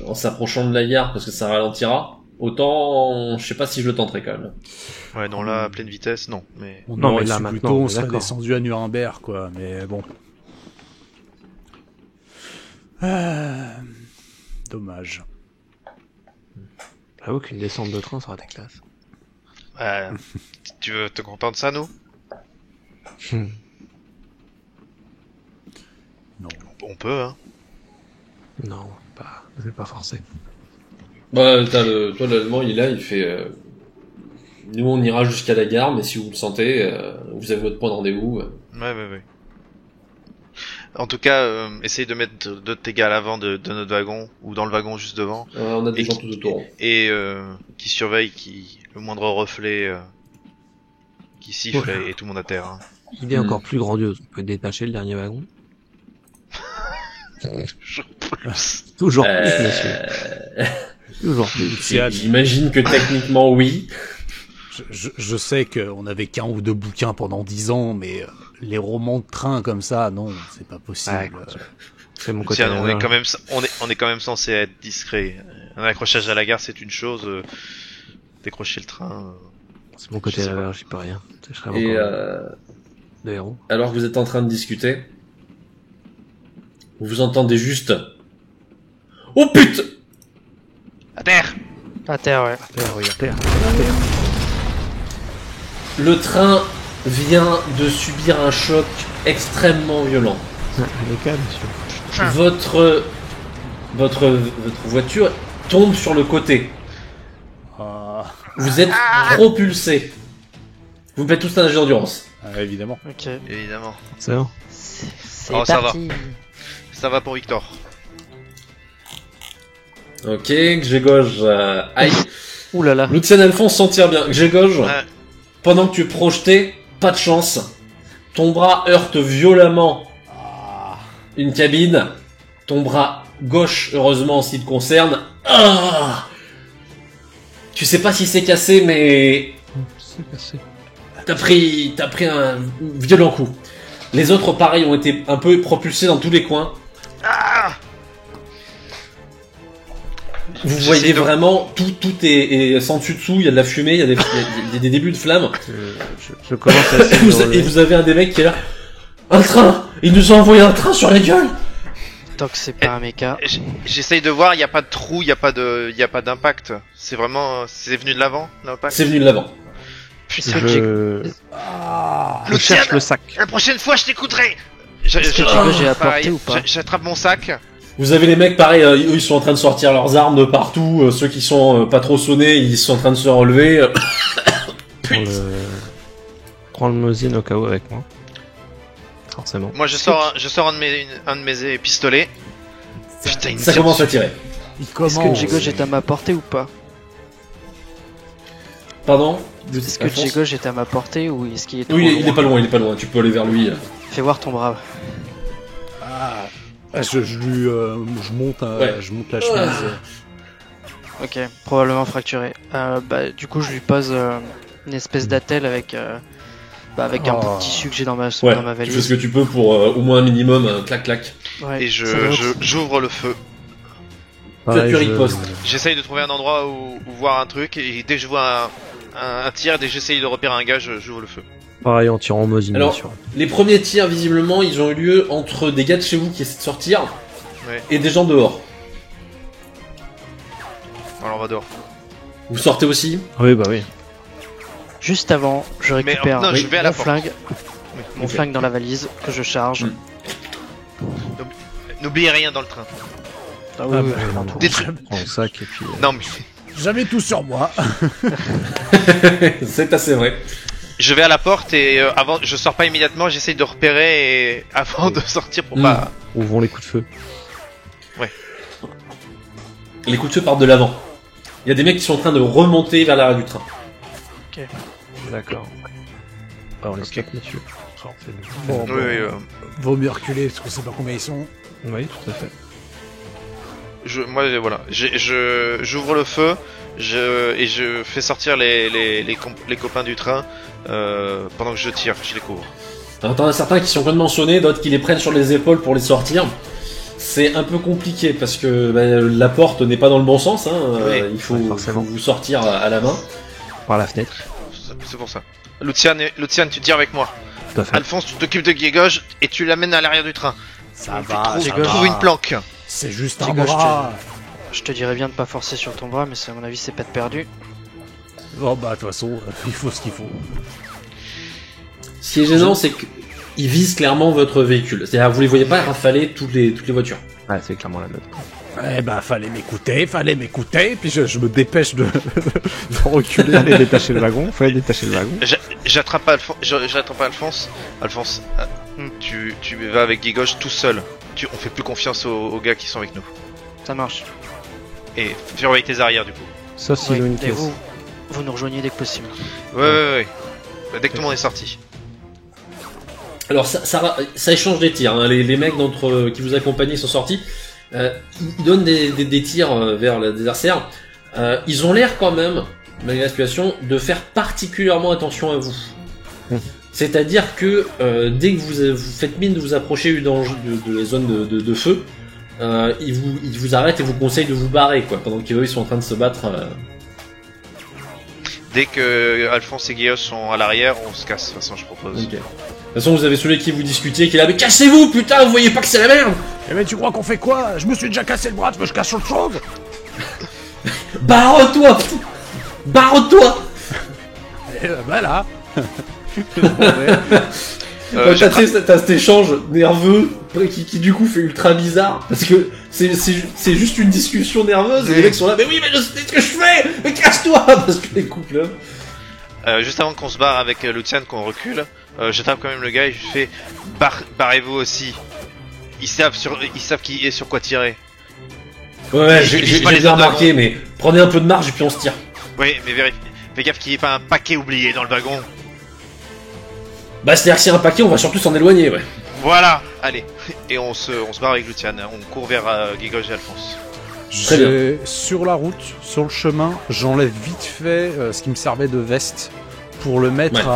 Speaker 1: en s'approchant de la gare parce que ça ralentira. Autant, je sais pas si je le tenterai quand même.
Speaker 3: Ouais, non, là, à pleine vitesse, non. Mais
Speaker 2: mais là, maintenant, plutôt, on serait descendu à Nuremberg, quoi. Mais bon. Dommage.
Speaker 4: J'avoue qu'une descente de train, ça aurait été classe.
Speaker 3: Tu veux te contenter de ça, nous?
Speaker 2: Non.
Speaker 3: On peut, hein.
Speaker 4: Non, je vais pas forcer.
Speaker 1: Bah, toi, l'allemand, il est là, il fait... Nous, on ira jusqu'à la gare, mais si vous le sentez, vous avez votre point de rendez-vous.
Speaker 3: Ouais. En tout cas, essaye de mettre deux de tes gars à l'avant de notre wagon, ou dans le wagon juste devant.
Speaker 1: On a des gens tout autour.
Speaker 3: Et qui surveillent le moindre reflet qui siffle et tout le monde à terre. Hein.
Speaker 4: idée encore plus grandiose. On peut détacher le dernier wagon. Toujours plus, monsieur. Toujours plus.
Speaker 1: J'imagine que techniquement, oui.
Speaker 2: Je sais qu'on avait qu'un ou deux bouquins pendant 10 ans, mais les romans de train comme ça, non, c'est pas possible. Ouais,
Speaker 3: c'est mon côté. On est quand même censé être discret. Un accrochage à la gare, c'est une chose. Décrocher le train.
Speaker 4: C'est mon côté là, j'y peux rien.
Speaker 1: Et
Speaker 4: de héros.
Speaker 1: Alors que vous êtes en train de discuter, vous entendez juste. Oh putain!
Speaker 3: À terre!
Speaker 5: À terre, ouais.
Speaker 4: À terre.
Speaker 1: Le train vient de subir un choc extrêmement violent. Votre voiture tombe sur le côté. Vous êtes propulsé. Vous me faites tous un jet d'endurance.
Speaker 2: Évidemment.
Speaker 5: Ok.
Speaker 3: Évidemment.
Speaker 4: C'est bon.
Speaker 5: C'est
Speaker 3: ça
Speaker 5: parti.
Speaker 3: va. Ça va pour Victor.
Speaker 1: Ok, Grzegorz, aïe.
Speaker 5: Ouh là là.
Speaker 1: Lucien Alphonse s'en tire bien. Grzegorz,
Speaker 3: Ouais.
Speaker 1: pendant que tu es projeté, pas de chance. Ton bras heurte violemment une cabine. Ton bras gauche, heureusement, en ce qui te concerne. Tu sais pas si c'est cassé, mais
Speaker 4: C'est cassé.
Speaker 1: t'as pris un violent coup. Les autres, pareil, ont été un peu propulsés dans tous les coins. Vous voyez vraiment, tout est sans dessus dessous, il y a de la fumée, il y a des débuts de flammes.
Speaker 4: Je commence à
Speaker 1: Et vous avez un des mecs qui est là. Un train! Il nous a envoyé un train sur la gueule!
Speaker 5: Tant que c'est pas un méca.
Speaker 3: J'essaye de voir, il y a pas de trou, il y a pas d'impact. C'est vraiment, c'est venu de l'avant, l'impact.
Speaker 1: C'est venu de l'avant.
Speaker 3: Putain,
Speaker 4: je cherche le sac.
Speaker 3: La prochaine fois, je t'écouterai!
Speaker 5: J'ai apporté ou pas?
Speaker 3: J'attrape mon sac.
Speaker 1: Vous avez les mecs, pareil, eux ils sont en train de sortir leurs armes de partout, ceux qui sont pas trop sonnés, ils sont en train de se relever.
Speaker 4: Prends le Mosin au cas où avec moi. Forcément.
Speaker 3: Moi je sors un de mes pistolets. Putain,
Speaker 1: Ça commence à tirer.
Speaker 5: Est-ce que Grzegorz est à ma portée ou pas?
Speaker 1: Pardon?
Speaker 5: Est-ce que Grzegorz est à ma portée ou est-ce qu'il est trop
Speaker 1: Oui,
Speaker 5: loin?
Speaker 1: il est pas loin, tu peux aller vers lui.
Speaker 5: Fais voir ton bras.
Speaker 2: Je monte la chemise.
Speaker 5: Ok, probablement fracturé. Du coup, je lui pose une espèce d'attelle avec un bout de tissu que j'ai dans ma valise.
Speaker 1: Tu fais ce que tu peux pour au moins un minimum, clac clac.
Speaker 5: Ouais,
Speaker 3: et j'ouvre le feu.
Speaker 1: Tu ripostes.
Speaker 3: J'essaye de trouver un endroit où voir un truc et dès que je vois un tir, dès que j'essaye de repérer un gars, j'ouvre le feu.
Speaker 4: Pareil en tirant en Mosin.
Speaker 1: Alors, les premiers tirs, visiblement, ils ont eu lieu entre des gars de chez vous qui essaient de sortir et des gens dehors.
Speaker 3: Alors on va dehors.
Speaker 1: Vous sortez aussi?
Speaker 4: Oui, bah oui.
Speaker 5: Juste avant, je récupère
Speaker 3: je vais à la
Speaker 5: mon flingue, mon flingue dans la valise que je charge.
Speaker 3: N'oubliez rien dans le train.
Speaker 5: Ah oui,
Speaker 3: Des trucs.
Speaker 4: Prends le sac et puis.
Speaker 3: Non mais
Speaker 2: J'avais tout sur moi.
Speaker 1: C'est assez vrai.
Speaker 3: je vais à la porte et avant, je sors pas immédiatement, j'essaye de repérer avant de sortir pour pas.
Speaker 4: Où vont les coups de feu?
Speaker 1: Les coups de feu partent de l'avant. Il y a des mecs qui sont en train de remonter vers l'arrière du train.
Speaker 5: Ok.
Speaker 4: D'accord. Alors, on les scape, monsieur.
Speaker 2: Bon,
Speaker 3: Oui,
Speaker 2: vaut mieux reculer parce qu'on sait pas combien ils sont.
Speaker 4: Oui, tout à fait.
Speaker 3: moi voilà, j'ouvre le feu, et je fais sortir les copains du train pendant que je tire, je les couvre.
Speaker 1: Alors t'en as certains qui sont complètement sonnés, d'autres qui les prennent sur les épaules pour les sortir. C'est un peu compliqué parce que la porte n'est pas dans le bon sens, hein. Il faut vous sortir à la main.
Speaker 4: Par la fenêtre.
Speaker 3: C'est pour ça. Lucian, tu tires avec moi.
Speaker 4: Tout à fait.
Speaker 3: Alphonse, tu t'occupes de Grzegorz et tu l'amènes à l'arrière du train.
Speaker 2: Ça va,
Speaker 3: Trouve une planque.
Speaker 2: C'est juste un
Speaker 5: Grzegorz,
Speaker 2: bras.
Speaker 5: Je te dirais bien de pas forcer sur ton bras, mais à mon avis, c'est pas de perdu.
Speaker 2: Bon, bah, de toute façon, il faut ce qu'il faut.
Speaker 1: Ce qui est gênant, c'est qu'ils visent clairement votre véhicule. C'est-à-dire, vous les voyez pas rafaler toutes les voitures.
Speaker 4: Ouais, c'est clairement la note.
Speaker 2: Eh ben, fallait m'écouter, puis je me dépêche de reculer. Fallait détacher le wagon.
Speaker 3: J'attrape Alphonse. Alphonse, tu vas avec Grzegorz tout seul. On fait plus confiance aux gars qui sont avec nous.
Speaker 5: Ça marche.
Speaker 3: Et surveille tes arrières du coup.
Speaker 4: Ça, c'est une
Speaker 5: Et
Speaker 4: pièce.
Speaker 5: vous nous rejoignez dès que possible.
Speaker 3: Ouais. Dès que tout le monde est sorti.
Speaker 1: Alors ça échange des tirs. Hein. Les mecs qui vous accompagnaient sont sortis. Ils donnent des tirs vers l'adversaire. Ils ont l'air quand même, malgré la situation, de faire particulièrement attention à vous. C'est-à-dire que dès que vous faites mine de vous approcher de la zone de feu, ils vous arrêtent et vous conseillent de vous barrer, quoi, pendant qu'eux ils sont en train de se battre.
Speaker 3: Dès que Alphonse et Guillaume sont à l'arrière, on se casse. De toute façon, je propose.
Speaker 1: Okay. De toute façon, vous avez celui qui vous discutiez, qui est là, mais cassez-vous, putain, vous voyez pas que c'est la merde?
Speaker 2: Eh mais tu crois qu'on fait quoi? Je me suis déjà cassé le bras, tu veux que je casse autre chose?
Speaker 1: Barre-toi! Barre-toi!
Speaker 2: Et voilà.
Speaker 1: T'as cet échange nerveux qui du coup fait ultra bizarre parce que c'est juste une discussion nerveuse et les mecs sont là, mais oui, mais je sais ce que je fais, mais casse-toi, parce que les couples là.
Speaker 3: Juste avant qu'on se barre avec Lucian, qu'on recule, je tape quand même le gars et je lui fais barrez-vous aussi. Ils savent qui est sur quoi tirer.
Speaker 1: Ouais, j'ai bien remarqué, mais prenez un peu de marge et puis on se tire.
Speaker 3: Oui, mais fais gaffe qu'il n'y ait pas un paquet oublié dans le wagon.
Speaker 1: Bah c'est-à-dire que s'il y a un paquet, on va surtout s'en éloigner, ouais.
Speaker 3: Voilà, allez. Et on se barre avec Lucian, on court vers Guigol et Alphonse.
Speaker 1: Très bien.
Speaker 2: Sur la route, sur le chemin, j'enlève vite fait ce qui me servait de veste pour le mettre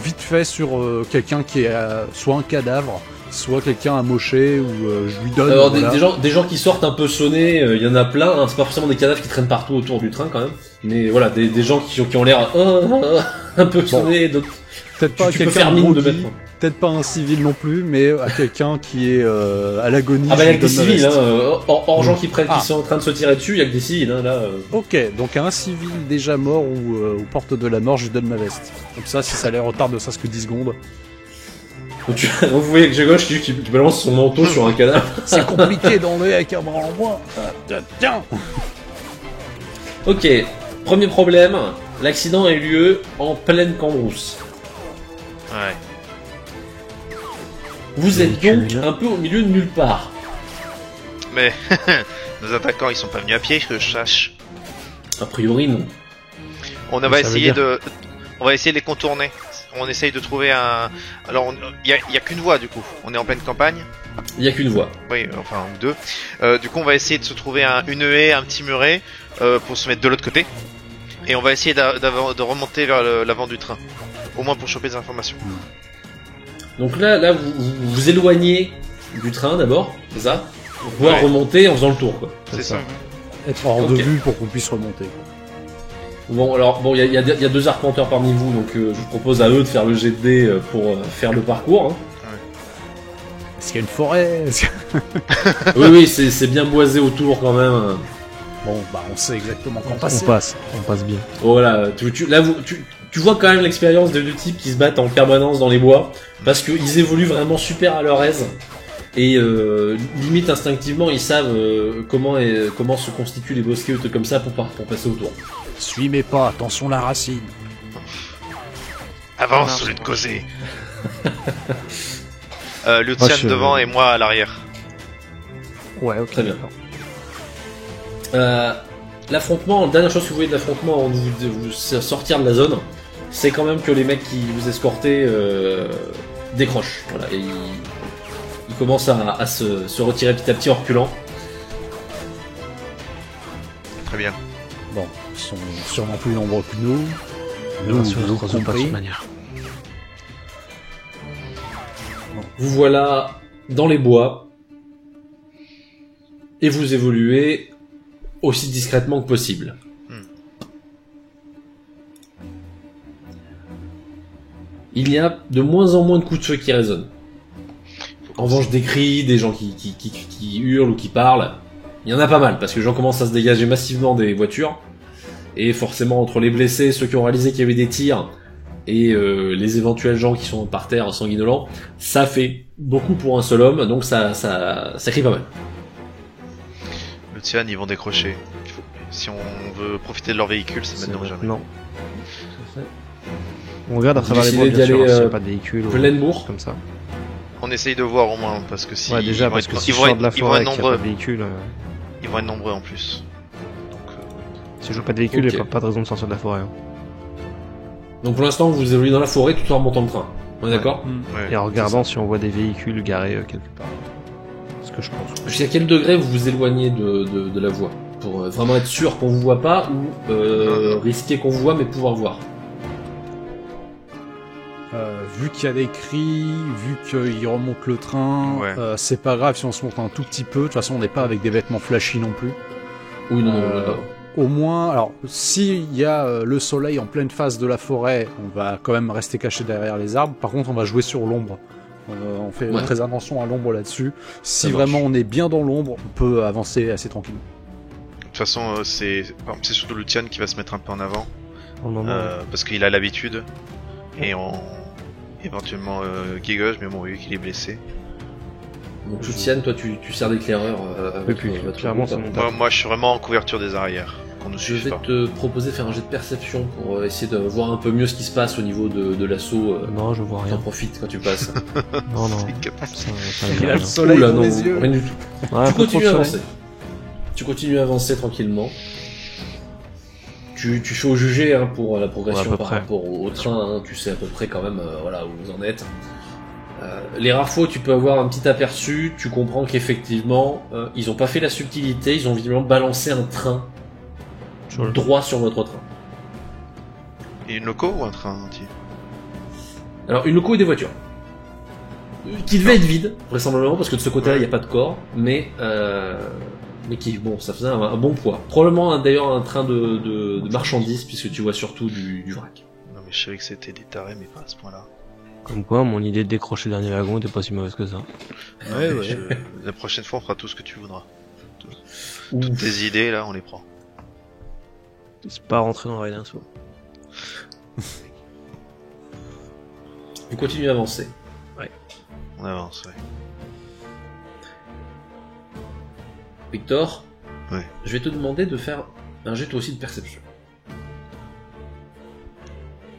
Speaker 2: vite fait sur quelqu'un qui est soit un cadavre, soit quelqu'un amoché, ou je lui donne...
Speaker 1: Alors
Speaker 2: voilà.
Speaker 1: des gens qui sortent un peu des il y en a plein, hein, c'est pas forcément des cadavres qui traînent partout autour du train quand même, mais voilà, des gens qui ont l'air un peu sonnés, d'autres...
Speaker 2: Peut-être pas quelqu'un de mettre. Peut-être pas un civil non plus, mais à quelqu'un qui est à l'agonie.
Speaker 1: Ah bah il y a que des civils, hein, hors gens qui sont en train de se tirer dessus, il y a que des civils, hein, là.
Speaker 2: Ok, donc à un civil déjà mort ou aux portes de la mort, je lui donne ma veste. Comme ça, si ça les retarde ne serait-ce que 10 secondes.
Speaker 1: Donc, vous voyez que j'ai gauche qui balance son manteau sur un cadavre.
Speaker 2: C'est compliqué d'enlever avec un bras en moins. Tiens.
Speaker 1: Ok, premier problème, l'accident a eu lieu en pleine cambrousse.
Speaker 3: Ouais.
Speaker 1: Vous êtes donc un peu au milieu de nulle part.
Speaker 3: Mais nos attaquants ils sont pas venus à pied, que je sache.
Speaker 1: A priori non.
Speaker 3: On va essayer de les contourner. On essaye de trouver un. Alors il y a qu'une voie du coup. On est en pleine campagne.
Speaker 1: Il y a qu'une voie.
Speaker 3: Oui, enfin ou deux. Du coup on va essayer de se trouver une haie, un petit muret pour se mettre de l'autre côté. Et on va essayer de remonter vers l'avant du train. Au moins pour choper des informations.
Speaker 1: Donc là vous éloignez du train d'abord, c'est ça? Pour pouvoir remonter en faisant le tour, quoi.
Speaker 3: C'est ça.
Speaker 2: Être hors de vue pour qu'on puisse remonter.
Speaker 1: Bon, alors, il y a deux arpenteurs parmi vous, donc je vous propose à eux de faire le jet de dés pour faire le parcours. Hein.
Speaker 3: Ouais.
Speaker 2: Est-ce qu'il y a une forêt?
Speaker 1: Oui, c'est bien boisé autour quand même.
Speaker 2: Bon, bah on sait exactement quand
Speaker 4: on passe bien.
Speaker 1: Voilà, tu vois quand même l'expérience de deux types qui se battent en permanence dans les bois, parce qu'ils évoluent vraiment super à leur aise, et limite instinctivement ils savent comment se constituent les bosquets ou trucs comme ça pour passer autour.
Speaker 2: Suis mes pas, attention la racine.
Speaker 3: Avance au lieu de causer. Lucian devant et moi à l'arrière.
Speaker 4: Ouais, ok.
Speaker 1: Très bien. L'affrontement, la dernière chose que vous voyez de l'affrontement avant de vous sortir de la zone, c'est quand même que les mecs qui vous escortaient décrochent. Voilà, et ils commencent à se retirer petit à petit en reculant.
Speaker 3: Très bien.
Speaker 2: Bon, ils sont sûrement plus nombreux que nous.
Speaker 4: Nous creusons pas de toute manière.
Speaker 1: Vous voilà dans les bois et vous évoluez aussi discrètement que possible. Il y a de moins en moins de coups de feu qui résonnent. En revanche, des cris, des gens qui hurlent ou qui parlent, il y en a pas mal, parce que les gens commencent à se dégager massivement des voitures, et forcément entre les blessés, ceux qui ont réalisé qu'il y avait des tirs, et les éventuels gens qui sont par terre sanguinolents, ça fait beaucoup pour un seul homme, donc ça crie pas mal.
Speaker 3: Le Tian, ils vont décrocher. Si on veut profiter de leur véhicule, c'est maintenant ou jamais.
Speaker 4: Non. On regarde à travers les bois, bien sûr, s'il n'y a pas de véhicule
Speaker 1: pleine bourre
Speaker 4: comme ça.
Speaker 3: On essaye de voir au moins, parce que si
Speaker 4: ouais, déjà, parce que si je sors de la forêt et qu'il n'y a pas de véhicule...
Speaker 3: Ils vont être nombreux en plus. Donc,
Speaker 4: si je vois pas de véhicule, il n'y a pas de raison de sortir de la forêt. Hein.
Speaker 1: Donc pour l'instant, vous évoluez dans la forêt tout en remontant le train. On est d'accord ?
Speaker 3: Ouais.
Speaker 4: Et en regardant si on voit des véhicules garés quelque part. Ce que je pense.
Speaker 1: Jusqu'à quel degré vous vous éloignez de la voie ? Pour vraiment être sûr qu'on vous voit pas ou risquer qu'on vous voit mais pouvoir voir.
Speaker 2: Vu qu'il y a des cris, vu qu'il remonte le train, c'est pas grave si on se montre un tout petit peu. De toute façon, on n'est pas avec des vêtements flashy non plus.
Speaker 1: Oui, non.
Speaker 2: Au moins, alors, s'il y a le soleil en pleine face de la forêt, on va quand même rester caché derrière les arbres. Par contre, on va jouer sur l'ombre. On fait très attention à l'ombre là-dessus. Si vraiment on est bien dans l'ombre, on peut avancer assez tranquillement.
Speaker 3: De toute façon, c'est surtout Lucian qui va se mettre un peu en avant. Parce qu'il a l'habitude. Et éventuellement Gigoj, mais bon, vu qu'il est blessé.
Speaker 1: Donc Lucian, toi tu sers d'éclaireur avec votre
Speaker 4: clairement,
Speaker 3: moi je suis vraiment en couverture des arrières.
Speaker 1: Je vais te proposer de faire un jet de perception pour essayer de voir un peu mieux ce qui se passe au niveau de l'assaut.
Speaker 4: Non, je vois rien.
Speaker 1: T'en profites quand tu passes.
Speaker 4: non.
Speaker 2: Il a le soleil dans les yeux.
Speaker 1: Rien du tout. Tu continues à avancer. Tu continues à avancer tranquillement. Tu fais au jugé pour la progression par rapport au train. Tu sais à peu près quand même où vous en êtes. Les rares fois où tu peux avoir un petit aperçu, tu comprends qu'effectivement, ils ont pas fait la subtilité, ils ont visiblement balancé un train droit sur votre train.
Speaker 3: Et une loco ou un train entier ?
Speaker 1: Alors, une loco et des voitures. Qui devait être vide, vraisemblablement, parce que de ce côté-là, il n'y a pas de corps, mais qui, ça faisait un bon poids. Probablement, d'ailleurs, un train de marchandises, puisque tu vois surtout du vrac.
Speaker 3: Non, mais je savais que c'était des tarés, mais pas à ce point-là.
Speaker 4: Comme quoi, mon idée de décrocher le dernier wagon était pas si mauvaise que ça.
Speaker 1: Ouais.
Speaker 3: La prochaine fois, on fera tout ce que tu voudras. Toutes tes idées, là, on les prend.
Speaker 4: C'est pas rentrer dans la d'un saut.
Speaker 1: Vous continuez à avancer.
Speaker 3: Ouais. On avance, ouais.
Speaker 1: Victor ?
Speaker 3: Ouais.
Speaker 1: Je vais te demander de faire un jet toi aussi de perception.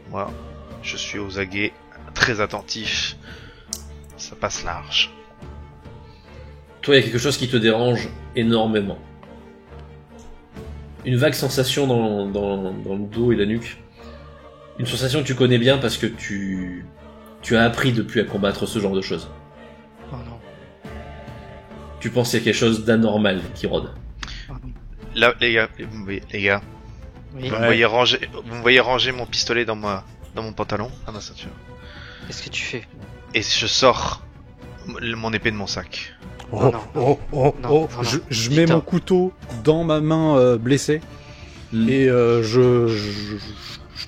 Speaker 3: Voilà. Je suis aux aguets, très attentif. Ça passe large.
Speaker 1: Toi, il y a quelque chose qui te dérange énormément. Une vague sensation dans le dos et la nuque. Une sensation que tu connais bien parce que tu as appris depuis à combattre ce genre de choses.
Speaker 5: Oh non.
Speaker 1: Tu penses qu'il y a quelque chose d'anormal qui rôde.
Speaker 3: Là, les gars, oui.
Speaker 5: Oui.
Speaker 3: Vous me voyez ranger mon pistolet dans mon pantalon, à ma ceinture.
Speaker 5: Qu'est-ce que tu fais ?
Speaker 3: Et je sors mon épée de mon sac.
Speaker 2: Je mets mon couteau dans ma main blessée et je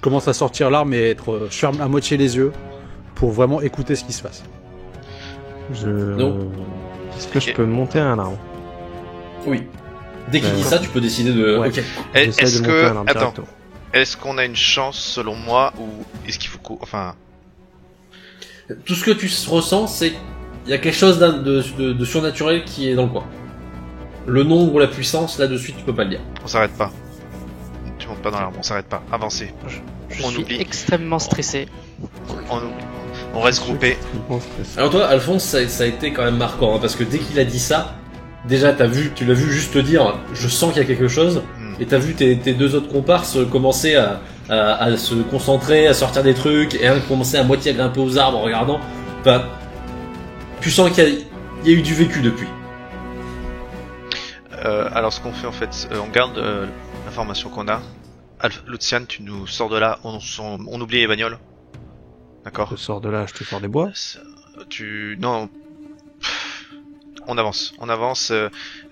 Speaker 2: commence à sortir l'arme et je ferme à moitié les yeux pour vraiment écouter ce qui se passe.
Speaker 4: Est-ce que je peux monter à un arbre ?
Speaker 1: Oui. Dès qu'il dit ça, tu peux décider de...
Speaker 4: Ouais.
Speaker 1: Ok.
Speaker 3: Est-ce qu'on a une chance selon moi ou est-ce qu'il faut
Speaker 1: Tout ce que tu ressens, c'est il y a quelque chose de surnaturel qui est dans le coin. Le nombre ou la puissance, là de suite, tu peux pas le dire.
Speaker 3: On s'arrête pas. Tu montes pas dans l'arbre, on s'arrête pas. Avancez.
Speaker 5: Je suis extrêmement stressé.
Speaker 3: On oublie. On reste groupé.
Speaker 1: Alors toi, Alphonse, ça a été quand même marquant, parce que dès qu'il a dit ça, déjà tu l'as vu juste te dire « je sens qu'il y a quelque chose », et t'as vu tes deux autres comparses commencer à se concentrer, à sortir des trucs, et un commencer à moitié à grimper aux arbres en regardant. Enfin, tu sens qu'il y a eu du vécu depuis.
Speaker 3: Alors ce qu'on fait en fait, on garde l'information qu'on a. Lucian, tu nous sors de là, on oublie les bagnoles. D'accord.
Speaker 4: Je sors de là, je te sors des bois.
Speaker 3: Non. On avance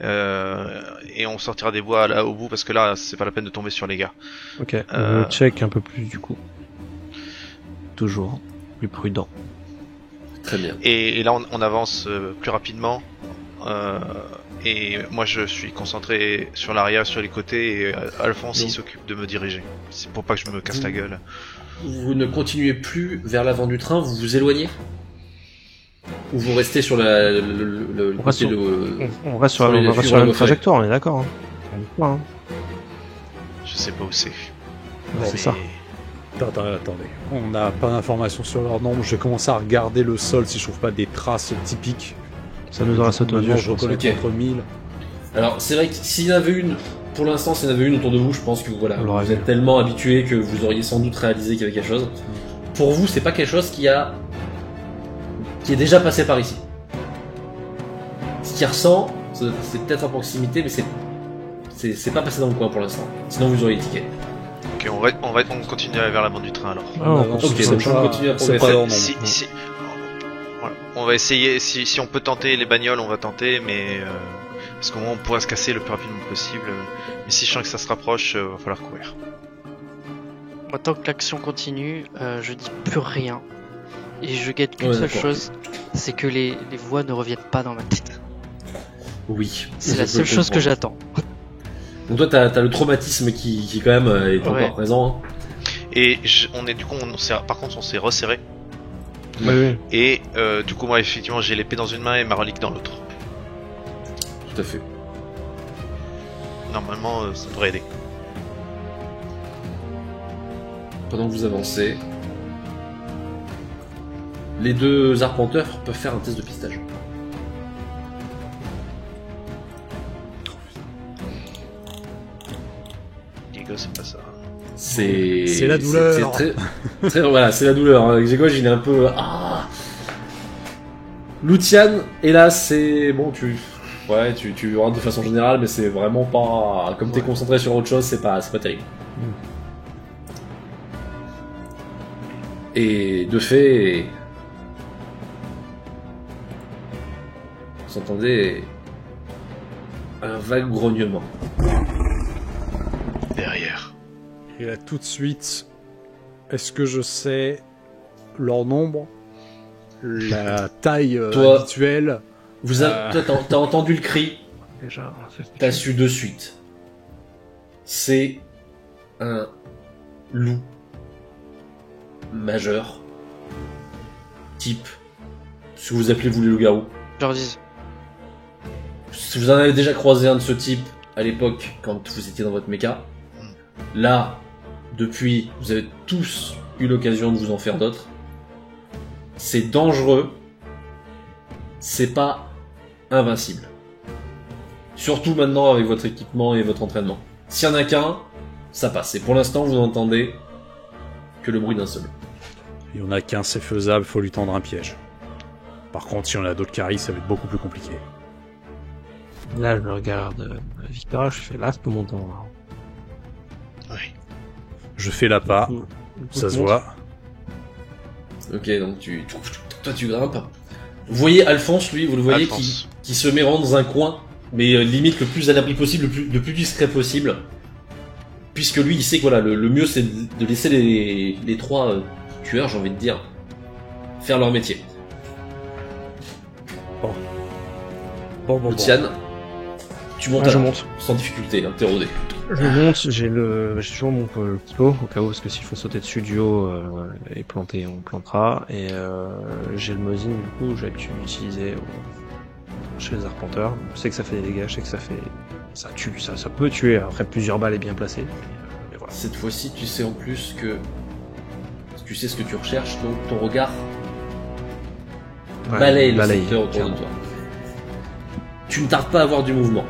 Speaker 3: et on sortira des bois là au bout parce que là c'est pas la peine de tomber sur les gars.
Speaker 4: Ok. Je check un peu plus du coup. Toujours plus prudent.
Speaker 1: Très bien.
Speaker 3: Et là on avance plus rapidement. Et moi je suis concentré sur l'arrière, sur les côtés, et Alphonse il s'occupe de me diriger. C'est pour pas que je me casse la gueule.
Speaker 1: Vous ne continuez plus vers l'avant du train, vous vous éloignez ? Ou vous restez sur le côté de...
Speaker 4: On reste sur la trajectoire, on est d'accord. Hein.
Speaker 3: Je sais pas où c'est.
Speaker 4: C'est ça.
Speaker 2: Attendez. On n'a pas d'informations sur leur nombre. Je vais commencer à regarder le sol si je trouve pas des traces typiques.
Speaker 4: Ça nous aura sauté aux yeux.
Speaker 2: Je reconnais entre 1000.
Speaker 1: Alors, c'est vrai que s'il y en avait une, pour l'instant, s'il y en avait une autour de vous, je pense que vous êtes tellement habitués que vous auriez sans doute réalisé qu'il y avait quelque chose. Pour vous, c'est pas quelque chose qui a qui est déjà passé par ici. Ce qu'il ressent, c'est peut-être à proximité, mais c'est pas passé dans le coin pour l'instant. Sinon vous auriez ticket.
Speaker 3: Ok, on continue vers l'avant du train alors.
Speaker 1: Ok, donc on continue à progresser.
Speaker 3: Voilà. On va essayer, si on peut tenter les bagnoles, on va tenter, mais parce qu'au moins on pourra se casser le plus rapidement possible. Mais si je sens que ça se rapproche, va falloir courir.
Speaker 5: Moi, tant que l'action continue, je dis plus rien. Et je guette qu'une seule chose, c'est que les voix ne reviennent pas dans ma tête.
Speaker 1: Oui.
Speaker 5: C'est la seule chose que j'attends.
Speaker 1: Donc toi, t'as le traumatisme qui quand même est encore présent. Hein.
Speaker 3: Et par contre, on s'est resserré.
Speaker 4: Oui.
Speaker 3: Et du coup, moi, effectivement, j'ai l'épée dans une main et ma relique dans l'autre.
Speaker 1: Tout à fait.
Speaker 3: Normalement, ça devrait aider.
Speaker 1: Pendant que vous avancez, les deux arpenteurs peuvent faire un test de pistage.
Speaker 3: Diego, c'est pas ça.
Speaker 2: C'est la douleur.
Speaker 1: Voilà, c'est la douleur. Diego, il est un peu. Lucian, hélas, c'est bon. Tu rentres de façon générale, mais c'est vraiment pas. Comme t'es concentré sur autre chose, c'est pas terrible. Et de fait, vous entendez un vague grognement.
Speaker 3: Derrière.
Speaker 2: Et là, tout de suite, est-ce que je sais leur nombre, la taille habituelle?
Speaker 1: Toi, t'as entendu le cri.
Speaker 4: Déjà,
Speaker 1: t'as su de suite. C'est un loup majeur, type ce que vous appelez vous les loups-garous.
Speaker 5: Je leur dis.
Speaker 1: Si vous en avez déjà croisé un de ce type à l'époque quand vous étiez dans votre méca, là, depuis, vous avez tous eu l'occasion de vous en faire d'autres. C'est dangereux, c'est pas invincible. Surtout maintenant avec votre équipement et votre entraînement. S'il y en a qu'un, ça passe. Et pour l'instant, vous n'entendez que le bruit d'un seul.
Speaker 2: Il y en a qu'un, c'est faisable, faut lui tendre un piège. Par contre, si on a d'autres qui arrivent, ça va être beaucoup plus compliqué.
Speaker 4: Là, je regarde Victor, je fais là, c'est mon temps.
Speaker 3: Oui.
Speaker 2: Je fais la pas, ça se voit.
Speaker 1: Ok, donc toi tu grimpes. Vous voyez Alphonse, lui, vous le voyez qui se met vraiment dans un coin, mais limite le plus à l'abri possible, le plus discret possible. Puisque lui, il sait que voilà, le mieux c'est de laisser les trois tueurs, j'ai envie de dire, faire leur métier.
Speaker 2: Bon.
Speaker 1: Lucian, tu montes,
Speaker 4: je monte
Speaker 1: sans difficulté, hein, t'es rodé.
Speaker 4: Je monte, j'ai toujours mon petit pot au cas où, parce que s'il faut sauter dessus du haut et planter, on plantera. Et j'ai le Mosin, du coup, j'ai utilisé chez les arpenteurs. Je sais que ça fait des dégâts, je sais que ça tue, ça peut tuer après plusieurs balles et bien placées. Mais voilà.
Speaker 1: Cette fois-ci, tu sais en plus que tu sais ce que tu recherches, donc ton regard balaye le secteur autour de toi. Tu ne tardes pas à avoir du mouvement.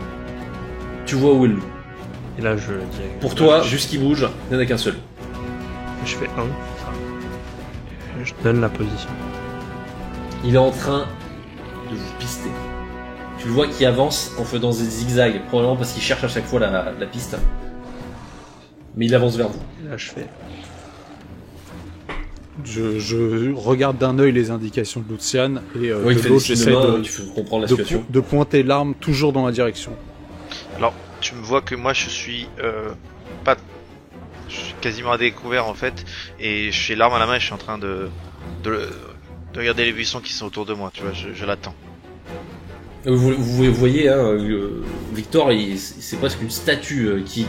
Speaker 1: Tu vois où est le loup.
Speaker 4: Et là, je dis...
Speaker 1: Pour toi, juste qu'il bouge, il n'y en a qu'un seul.
Speaker 4: Je fais 1. Je donne la position.
Speaker 1: Il est en train de vous pister. Tu le vois qui avance en faisant des zigzags, probablement parce qu'il cherche à chaque fois la piste. Mais il avance vers vous.
Speaker 4: Et là, je fais...
Speaker 2: Je regarde d'un œil les indications de Lucian et de l'autre j'essaie de pointer l'arme toujours dans la direction.
Speaker 3: Alors, tu me vois que moi je suis je suis quasiment à découvert en fait, et je suis l'arme à la main et je suis en train de regarder les buissons qui sont autour de moi, tu vois, je l'attends.
Speaker 1: Vous voyez, hein, Victor, c'est presque une statue qui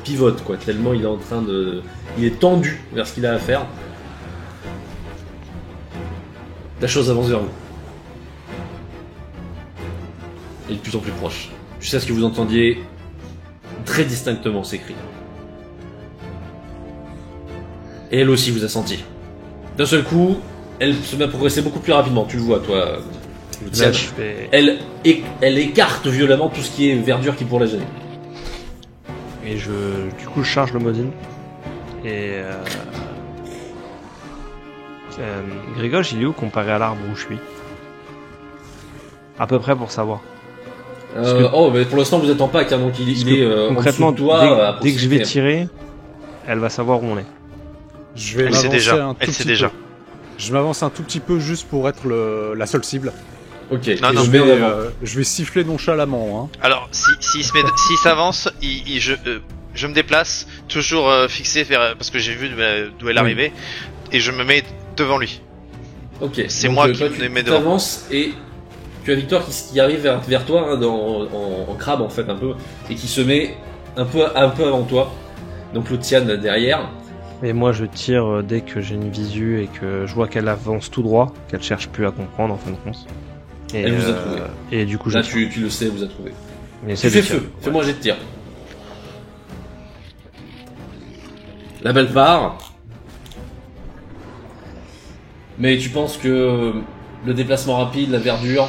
Speaker 1: pivote, quoi, tellement il est en train de... Il est tendu vers ce qu'il a à faire. La chose avance vers vous. Et de plus en plus proche. Jusqu'à ce que vous entendiez très distinctement ces cris. Et elle aussi vous a senti. D'un seul coup, elle se met à progresser beaucoup plus rapidement. Tu le vois, toi, Lucian. Elle écarte violemment tout ce qui est verdure qui pourrait la gêner.
Speaker 4: Et du coup, je charge le Mosin. Et Grégor, il est où comparé à l'arbre où je suis? À peu près pour savoir.
Speaker 1: Mais pour l'instant vous êtes en pack, hein, donc il est
Speaker 4: concrètement,
Speaker 1: en dessous de toi,
Speaker 4: dès que je vais tirer, elle va savoir où on est.
Speaker 2: Je vais
Speaker 3: Elle sait
Speaker 2: m'avancer
Speaker 3: déjà.
Speaker 2: un tout
Speaker 3: Elle sait
Speaker 2: petit
Speaker 3: déjà.
Speaker 2: peu. Je m'avance un tout petit peu juste pour être la seule cible.
Speaker 1: Ok.
Speaker 3: Non,
Speaker 1: Et
Speaker 3: non,
Speaker 2: Je vais siffler nonchalamment. Hein.
Speaker 3: Alors, s'il s'avance, je me déplace, toujours fixé parce que j'ai vu d'où elle arrivait, et je me mets devant lui.
Speaker 1: Ok.
Speaker 3: C'est
Speaker 1: donc,
Speaker 3: moi qui
Speaker 1: toi,
Speaker 3: me
Speaker 1: tu
Speaker 3: mets devant.
Speaker 1: t'avances et tu as Victor qui arrive vers toi hein, en crabe en fait un peu et qui se met un peu avant toi. Donc Luciane derrière.
Speaker 4: Et moi je tire dès que j'ai une visu et que je vois qu'elle avance tout droit, qu'elle cherche plus à comprendre en fin de compte. Et,
Speaker 1: Elle vous a trouvé.
Speaker 4: Et du coup
Speaker 1: Là tu le sais, elle vous a trouvé.
Speaker 4: Mais
Speaker 1: Tu fais feu. Fais-moi un jet de tir. La balle part. Mais tu penses que le déplacement rapide, la verdure...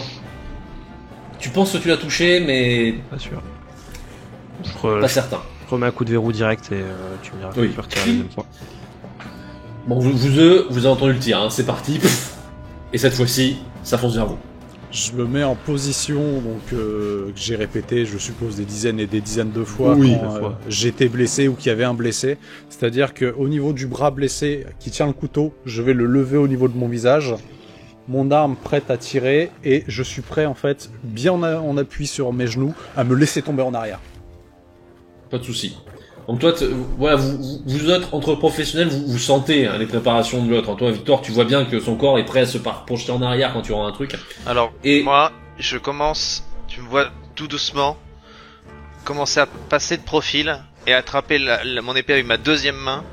Speaker 1: Tu penses que tu l'as touché, mais
Speaker 4: Pas sûr.
Speaker 1: pas certain.
Speaker 4: Je remets un coup de verrou direct et tu me diras que
Speaker 1: Oui.
Speaker 4: tu peux retirer la deuxième fois.
Speaker 1: Bon, vous avez entendu le tir, hein. C'est parti. Et cette fois-ci, ça fonce vers vous.
Speaker 2: Je me mets en position donc que j'ai répété, je suppose des dizaines et des dizaines de fois
Speaker 1: Oui,
Speaker 2: quand j'étais blessé ou qu'il y avait un blessé. C'est-à-dire que au niveau du bras blessé qui tient le couteau, je vais le lever au niveau de mon visage, mon arme prête à tirer et je suis prêt en fait, bien en appui sur mes genoux, à me laisser tomber en arrière.
Speaker 1: Pas de souci. Donc toi, voilà, vous autres entre professionnels, vous sentez hein, les préparations de l'autre. Toi, Victor, tu vois bien que son corps est prêt à se projeter en arrière quand tu rends un truc.
Speaker 3: Alors,
Speaker 1: Et-
Speaker 3: moi, je commence, tu me vois tout doucement, commencer à passer de profil et attraper mon épée avec ma deuxième main.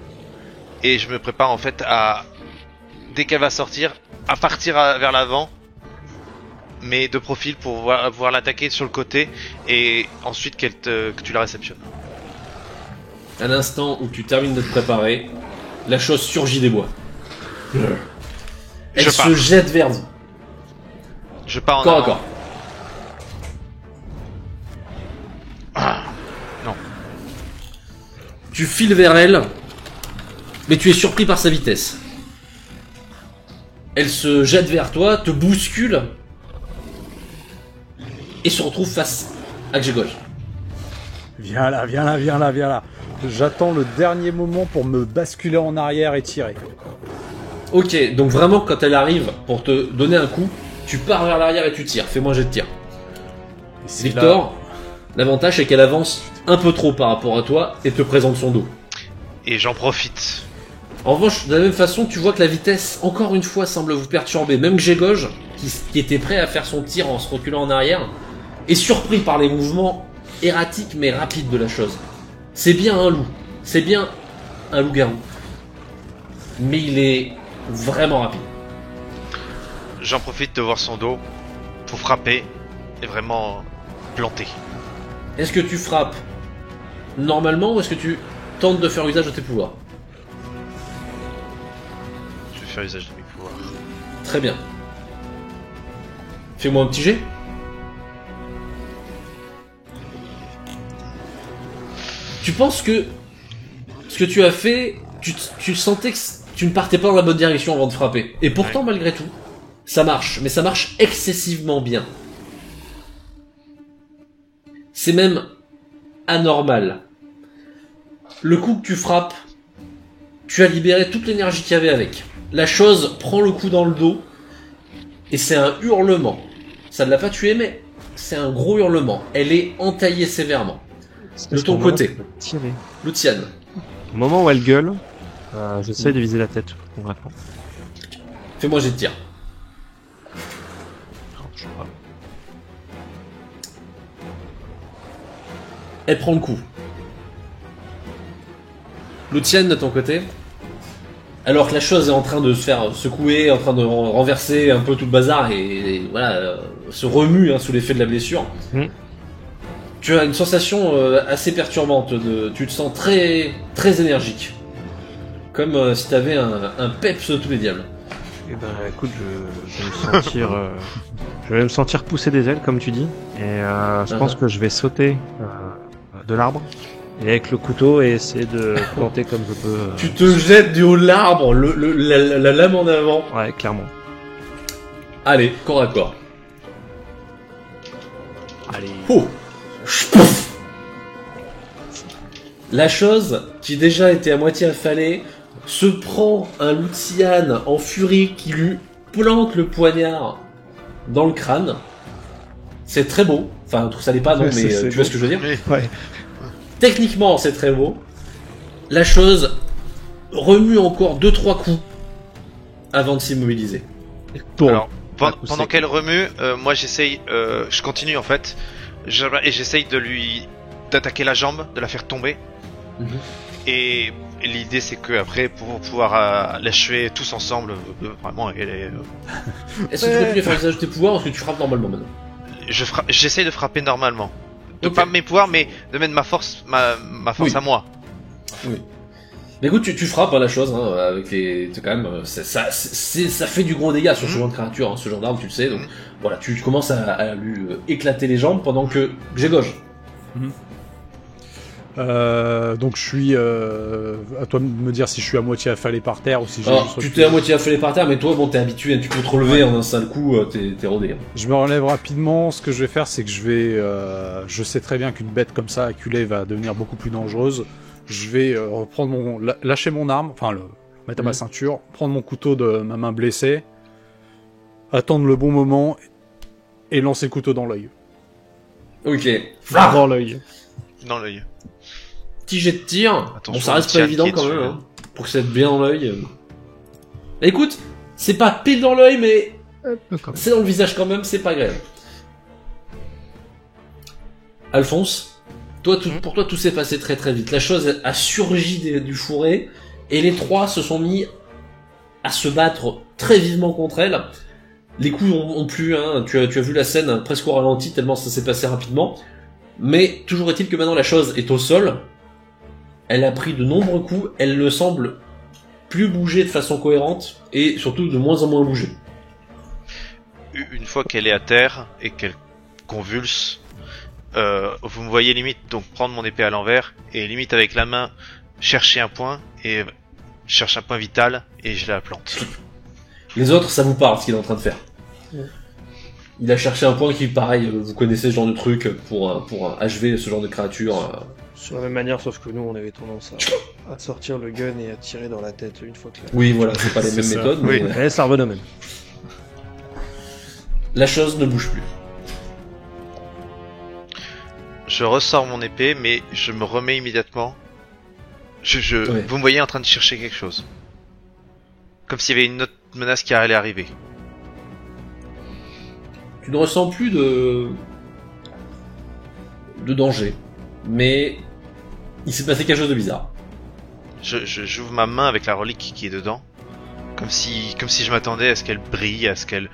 Speaker 3: Et je me prépare en fait à, dès qu'elle va sortir, à partir vers l'avant, mais de profil pour pouvoir l'attaquer sur le côté et ensuite que tu la réceptionnes.
Speaker 1: À l'instant où tu termines de te préparer, la chose surgit des bois. Elle
Speaker 3: Je
Speaker 1: se
Speaker 3: pars.
Speaker 1: jette vers vous.
Speaker 3: Je pars en
Speaker 1: Corps à
Speaker 3: avant.
Speaker 1: corps.
Speaker 3: Non.
Speaker 1: Tu files vers elle, mais tu es surpris par sa vitesse. Elle se jette vers toi, te bouscule, et se retrouve face à Grzegorz.
Speaker 2: Viens là, viens là, viens là, viens là. J'attends le dernier moment pour me basculer en arrière et tirer.
Speaker 1: Ok, donc vraiment quand elle arrive pour te donner un coup, tu pars vers l'arrière et tu tires. Fais-moi un jet de tir.
Speaker 2: Et c'est
Speaker 1: Victor, l'avantage c'est qu'elle avance un peu trop par rapport à toi et te présente son dos.
Speaker 3: Et j'en profite.
Speaker 1: En revanche, de la même façon, tu vois que la vitesse, encore une fois, semble vous perturber. Même Grzegorz, qui était prêt à faire son tir en se reculant en arrière, est surpris par les mouvements erratiques mais rapides de la chose. C'est bien un loup, c'est bien un loup-garou. Mais il est vraiment rapide.
Speaker 3: J'en profite de voir son dos pour frapper et vraiment planter.
Speaker 1: Est-ce que tu frappes normalement ou est-ce que tu tentes de faire usage de tes pouvoirs?
Speaker 3: Je vais faire usage de mes pouvoirs.
Speaker 1: Très bien. Fais-moi un petit jet. Tu penses que ce que tu as fait, tu sentais que tu ne partais pas dans la bonne direction avant de frapper. Et pourtant, malgré tout, ça marche. Mais ça marche excessivement bien. C'est même anormal. Le coup que tu frappes, tu as libéré toute l'énergie qu'il y avait avec. La chose prend le coup dans le dos, et c'est un hurlement. Ça ne l'a pas tué, mais c'est un gros hurlement. Elle est entaillée sévèrement. De ton côté,
Speaker 4: Tirer.
Speaker 1: Luciane.
Speaker 4: Au moment où elle gueule, j'essaie de viser la tête, concrètement.
Speaker 1: Fais-moi jet de tir.
Speaker 4: Non, je sais pas.
Speaker 1: Elle prend le coup. Luciane, de ton côté, alors que la chose est en train de se faire secouer, en train de renverser un peu tout le bazar et voilà, se remue hein, sous l'effet de la blessure. Tu as une sensation assez perturbante. Tu te sens très, très énergique. Comme si tu avais un peps de tous les diables.
Speaker 4: Eh ben, écoute, je vais me sentir, je vais me sentir pousser des ailes, comme tu dis, et je pense que je vais sauter de l'arbre et avec le couteau et essayer de planter comme je peux.
Speaker 1: Tu te jettes du haut de l'arbre, la lame en avant.
Speaker 4: Ouais, clairement.
Speaker 1: Allez, corps à corps.
Speaker 2: Allez.
Speaker 1: Oh. Pouf. La chose qui déjà était à moitié affalée se prend un Lucian en furie qui lui plante le poignard dans le crâne. C'est très beau. Enfin, ça l'est pas, non, mais tu vois ce que je veux dire.
Speaker 4: Ouais.
Speaker 1: Techniquement, c'est très beau. La chose remue encore 2-3 coups avant de s'immobiliser.
Speaker 3: Alors, pendant qu'elle remue, moi j'essaye, je continue en fait, et j'essaye d'attaquer la jambe, de la faire tomber. Et l'idée c'est que après pour pouvoir l'achever tous ensemble, vraiment, elle est.
Speaker 1: Est-ce que tu continues à faire l'usage de tes pouvoirs ou est-ce que tu frappes normalement maintenant?
Speaker 3: J'essaye de frapper normalement. De pas mes pouvoirs, mais de mettre ma force
Speaker 1: Oui.
Speaker 3: à moi.
Speaker 1: Oui. Mais écoute, tu frappes la chose, avec les. Quand même, ça fait du gros dégât sur ce genre de créature, ce genre d'arme, tu le sais. Donc voilà, tu commences à lui éclater les jambes pendant que Gégauge.
Speaker 2: Donc je suis à toi de me dire si je suis à moitié affalé par terre ou si j'ai.
Speaker 1: Alors, tu t'es à moitié affalé par terre, mais toi, bon, t'es habitué, tu peux te relever en un seul coup, t'es rodé.
Speaker 2: Je me relève rapidement. Ce que je vais faire, c'est que je sais très bien qu'une bête comme ça, acculée, va devenir beaucoup plus dangereuse. Je vais reprendre lâcher mon arme, enfin le mettre à ma ceinture, prendre mon couteau de ma main blessée, attendre le bon moment et lancer le couteau dans l'œil.
Speaker 1: Ok.
Speaker 4: Dans l'œil.
Speaker 3: Dans l'œil.
Speaker 1: Petit jet de tir.
Speaker 3: Attention,
Speaker 1: Bon, ça reste pas évident quand même, pour que ça ait bien dans l'œil. Écoute, c'est pas pile dans l'œil, mais c'est dans le visage quand même, c'est pas grave. Alphonse, pour toi, tout s'est passé très très vite. La chose a surgi du fourré, et les trois se sont mis à se battre très vivement contre elle. Les coups ont plu, tu as vu la scène presque au ralenti, tellement ça s'est passé rapidement. Mais toujours est-il que maintenant la chose est au sol. Elle a pris de nombreux coups, elle ne semble plus bouger de façon cohérente, et surtout de moins en moins bouger.
Speaker 3: Une fois qu'elle est à terre, et qu'elle convulse, vous me voyez limite donc prendre mon épée à l'envers et limite avec la main chercher un point et cherche un point vital et je la plante.
Speaker 1: Les autres, ça vous parle ce qu'il est en train de faire. Il a cherché un point qui, pareil, vous connaissez ce genre de truc pour achever ce genre de créature.
Speaker 4: Sur la même manière, sauf que nous on avait tendance à sortir le gun et à tirer dans la tête une fois que.
Speaker 1: Oui, voilà, c'est pas les mêmes méthodes.
Speaker 4: Oui,
Speaker 1: mais
Speaker 4: ça revenait même.
Speaker 1: La chose ne bouge plus.
Speaker 3: Je ressors mon épée, mais je me remets immédiatement.
Speaker 1: Ouais.
Speaker 3: Vous me voyez en train de chercher quelque chose. Comme s'il y avait une autre menace qui allait arriver.
Speaker 1: Tu ne ressens plus de danger, mais il s'est passé quelque chose de bizarre.
Speaker 3: J'ouvre ma main avec la relique qui est dedans, comme si je m'attendais à ce qu'elle brille, à ce qu'elle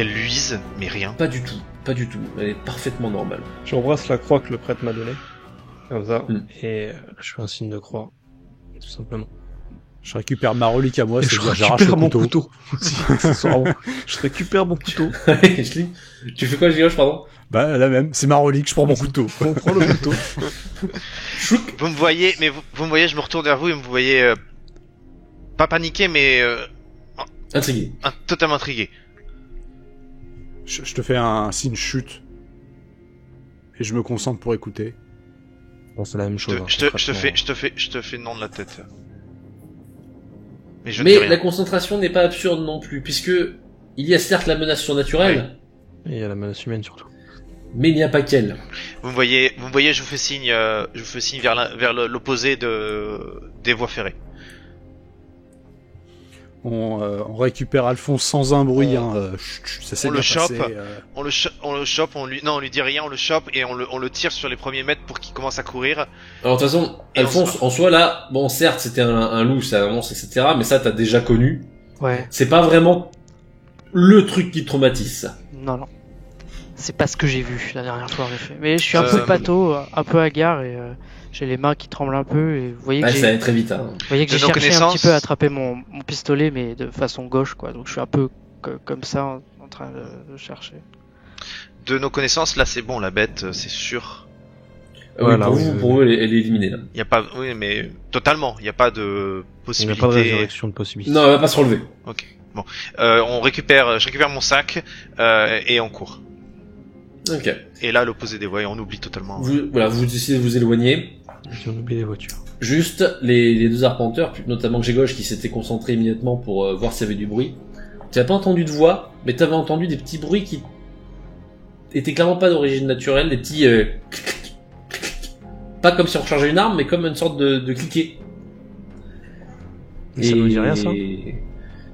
Speaker 3: luise, mais rien.
Speaker 1: Pas du tout. Elle est parfaitement normale.
Speaker 4: J'embrasse la croix que le prêtre m'a donnée, comme ça, et je fais un signe de croix, tout simplement.
Speaker 2: Je récupère ma relique à moi,
Speaker 4: et
Speaker 2: c'est-à-dire
Speaker 4: j'arrache mon couteau. Je récupère mon couteau.
Speaker 1: Tu fais quoi, Gilles, pardon?
Speaker 2: Bah la même, c'est ma relique, je prends mon couteau.
Speaker 4: On prend le couteau.
Speaker 3: Vous me voyez, mais vous me voyez, je me retourne vers vous et vous me voyez pas paniqué, mais
Speaker 1: Intrigué.
Speaker 3: Totalement intrigué.
Speaker 2: Je te fais un signe chute et je me concentre pour écouter.
Speaker 4: Bon, c'est la même chose.
Speaker 3: Je te fais non de la tête. Mais
Speaker 1: la concentration n'est pas absurde non plus, puisque il y a certes la menace surnaturelle,
Speaker 4: et il y a la menace humaine surtout.
Speaker 1: Mais il n'y a pas qu'elle.
Speaker 3: Vous me voyez, je vous fais signe vers l'opposé des voies ferrées.
Speaker 2: On récupère Alphonse sans un bruit. Ça
Speaker 3: on le chope, on le chope, on lui dit rien, on le chope et on le tire sur les premiers mètres pour qu'il commence à courir.
Speaker 1: Alors de toute façon, Alphonse, en soi là, bon certes c'était un loup, ça avance, etc. Mais ça t'as déjà connu.
Speaker 5: Ouais.
Speaker 1: C'est pas vraiment le truc qui te traumatise, ça.
Speaker 5: Non. C'est pas ce que j'ai vu la dernière fois en effet. Mais je suis un peu pâteau, un peu hagard et j'ai les mains qui tremblent un peu et vous voyez que
Speaker 1: ça allait très vite. Hein.
Speaker 5: Vous voyez que j'ai cherché un petit peu à attraper mon pistolet mais de façon gauche quoi. Donc je suis un peu comme ça en train de chercher.
Speaker 3: De nos connaissances là c'est bon, la bête c'est sûr.
Speaker 1: Voilà, pour vous elle est éliminée là.
Speaker 3: Il y a pas, oui mais totalement, il y a pas de possibilité.
Speaker 4: Il n'y a pas de résurrection de possibilité.
Speaker 1: Non, elle va pas se relever.
Speaker 3: Ok. Bon, je récupère mon sac et on court.
Speaker 1: Ok.
Speaker 3: Et là, à l'opposé des voies, on oublie totalement.
Speaker 1: Vous décidez de vous éloigner.
Speaker 4: Si on oublie les voitures.
Speaker 1: Juste, les deux arpenteurs, notamment Grégoche qui s'était concentré immédiatement pour voir s'il y avait du bruit. Tu n'as pas entendu de voix, mais tu avais entendu des petits bruits qui étaient clairement pas d'origine naturelle, des petits... pas comme si on rechargeait une arme, mais comme une sorte de cliquet.
Speaker 4: Et ça vous dit rien, ça ?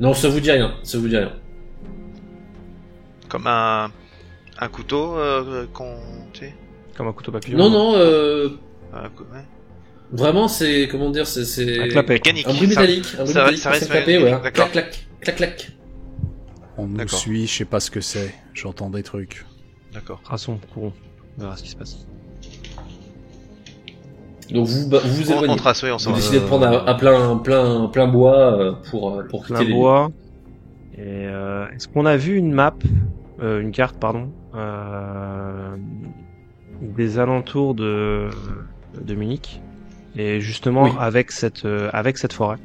Speaker 1: Non, ça vous dit rien, ça vous dit rien.
Speaker 3: Comme un couteau qu'on... Tu sais ?
Speaker 4: Comme un couteau papillon.
Speaker 1: Non,
Speaker 3: Ouais.
Speaker 1: vraiment, c'est... Comment dire, c'est...
Speaker 4: Un clapet.
Speaker 3: Mécanique.
Speaker 1: Un bruit métallique,
Speaker 3: ça reste
Speaker 1: clapet,
Speaker 3: mécanique,
Speaker 1: ouais.
Speaker 3: d'accord.
Speaker 1: Clac, clac, clac, clac.
Speaker 2: On nous
Speaker 3: D'accord.
Speaker 2: suit, je sais pas ce que c'est. J'entends des trucs.
Speaker 3: D'accord.
Speaker 4: Traçons, courons. On verra ce qui se passe.
Speaker 1: Donc vous
Speaker 3: On
Speaker 1: éloignez.
Speaker 3: trace, oui, on s'en
Speaker 1: Vous
Speaker 3: va.
Speaker 1: décidez de prendre à plein bois pour quitter
Speaker 4: Plein
Speaker 1: les lieux.
Speaker 4: bois. Et est-ce qu'on a vu une map, une carte, pardon, des alentours de Munich, et justement
Speaker 1: Oui.
Speaker 4: avec cette forêt.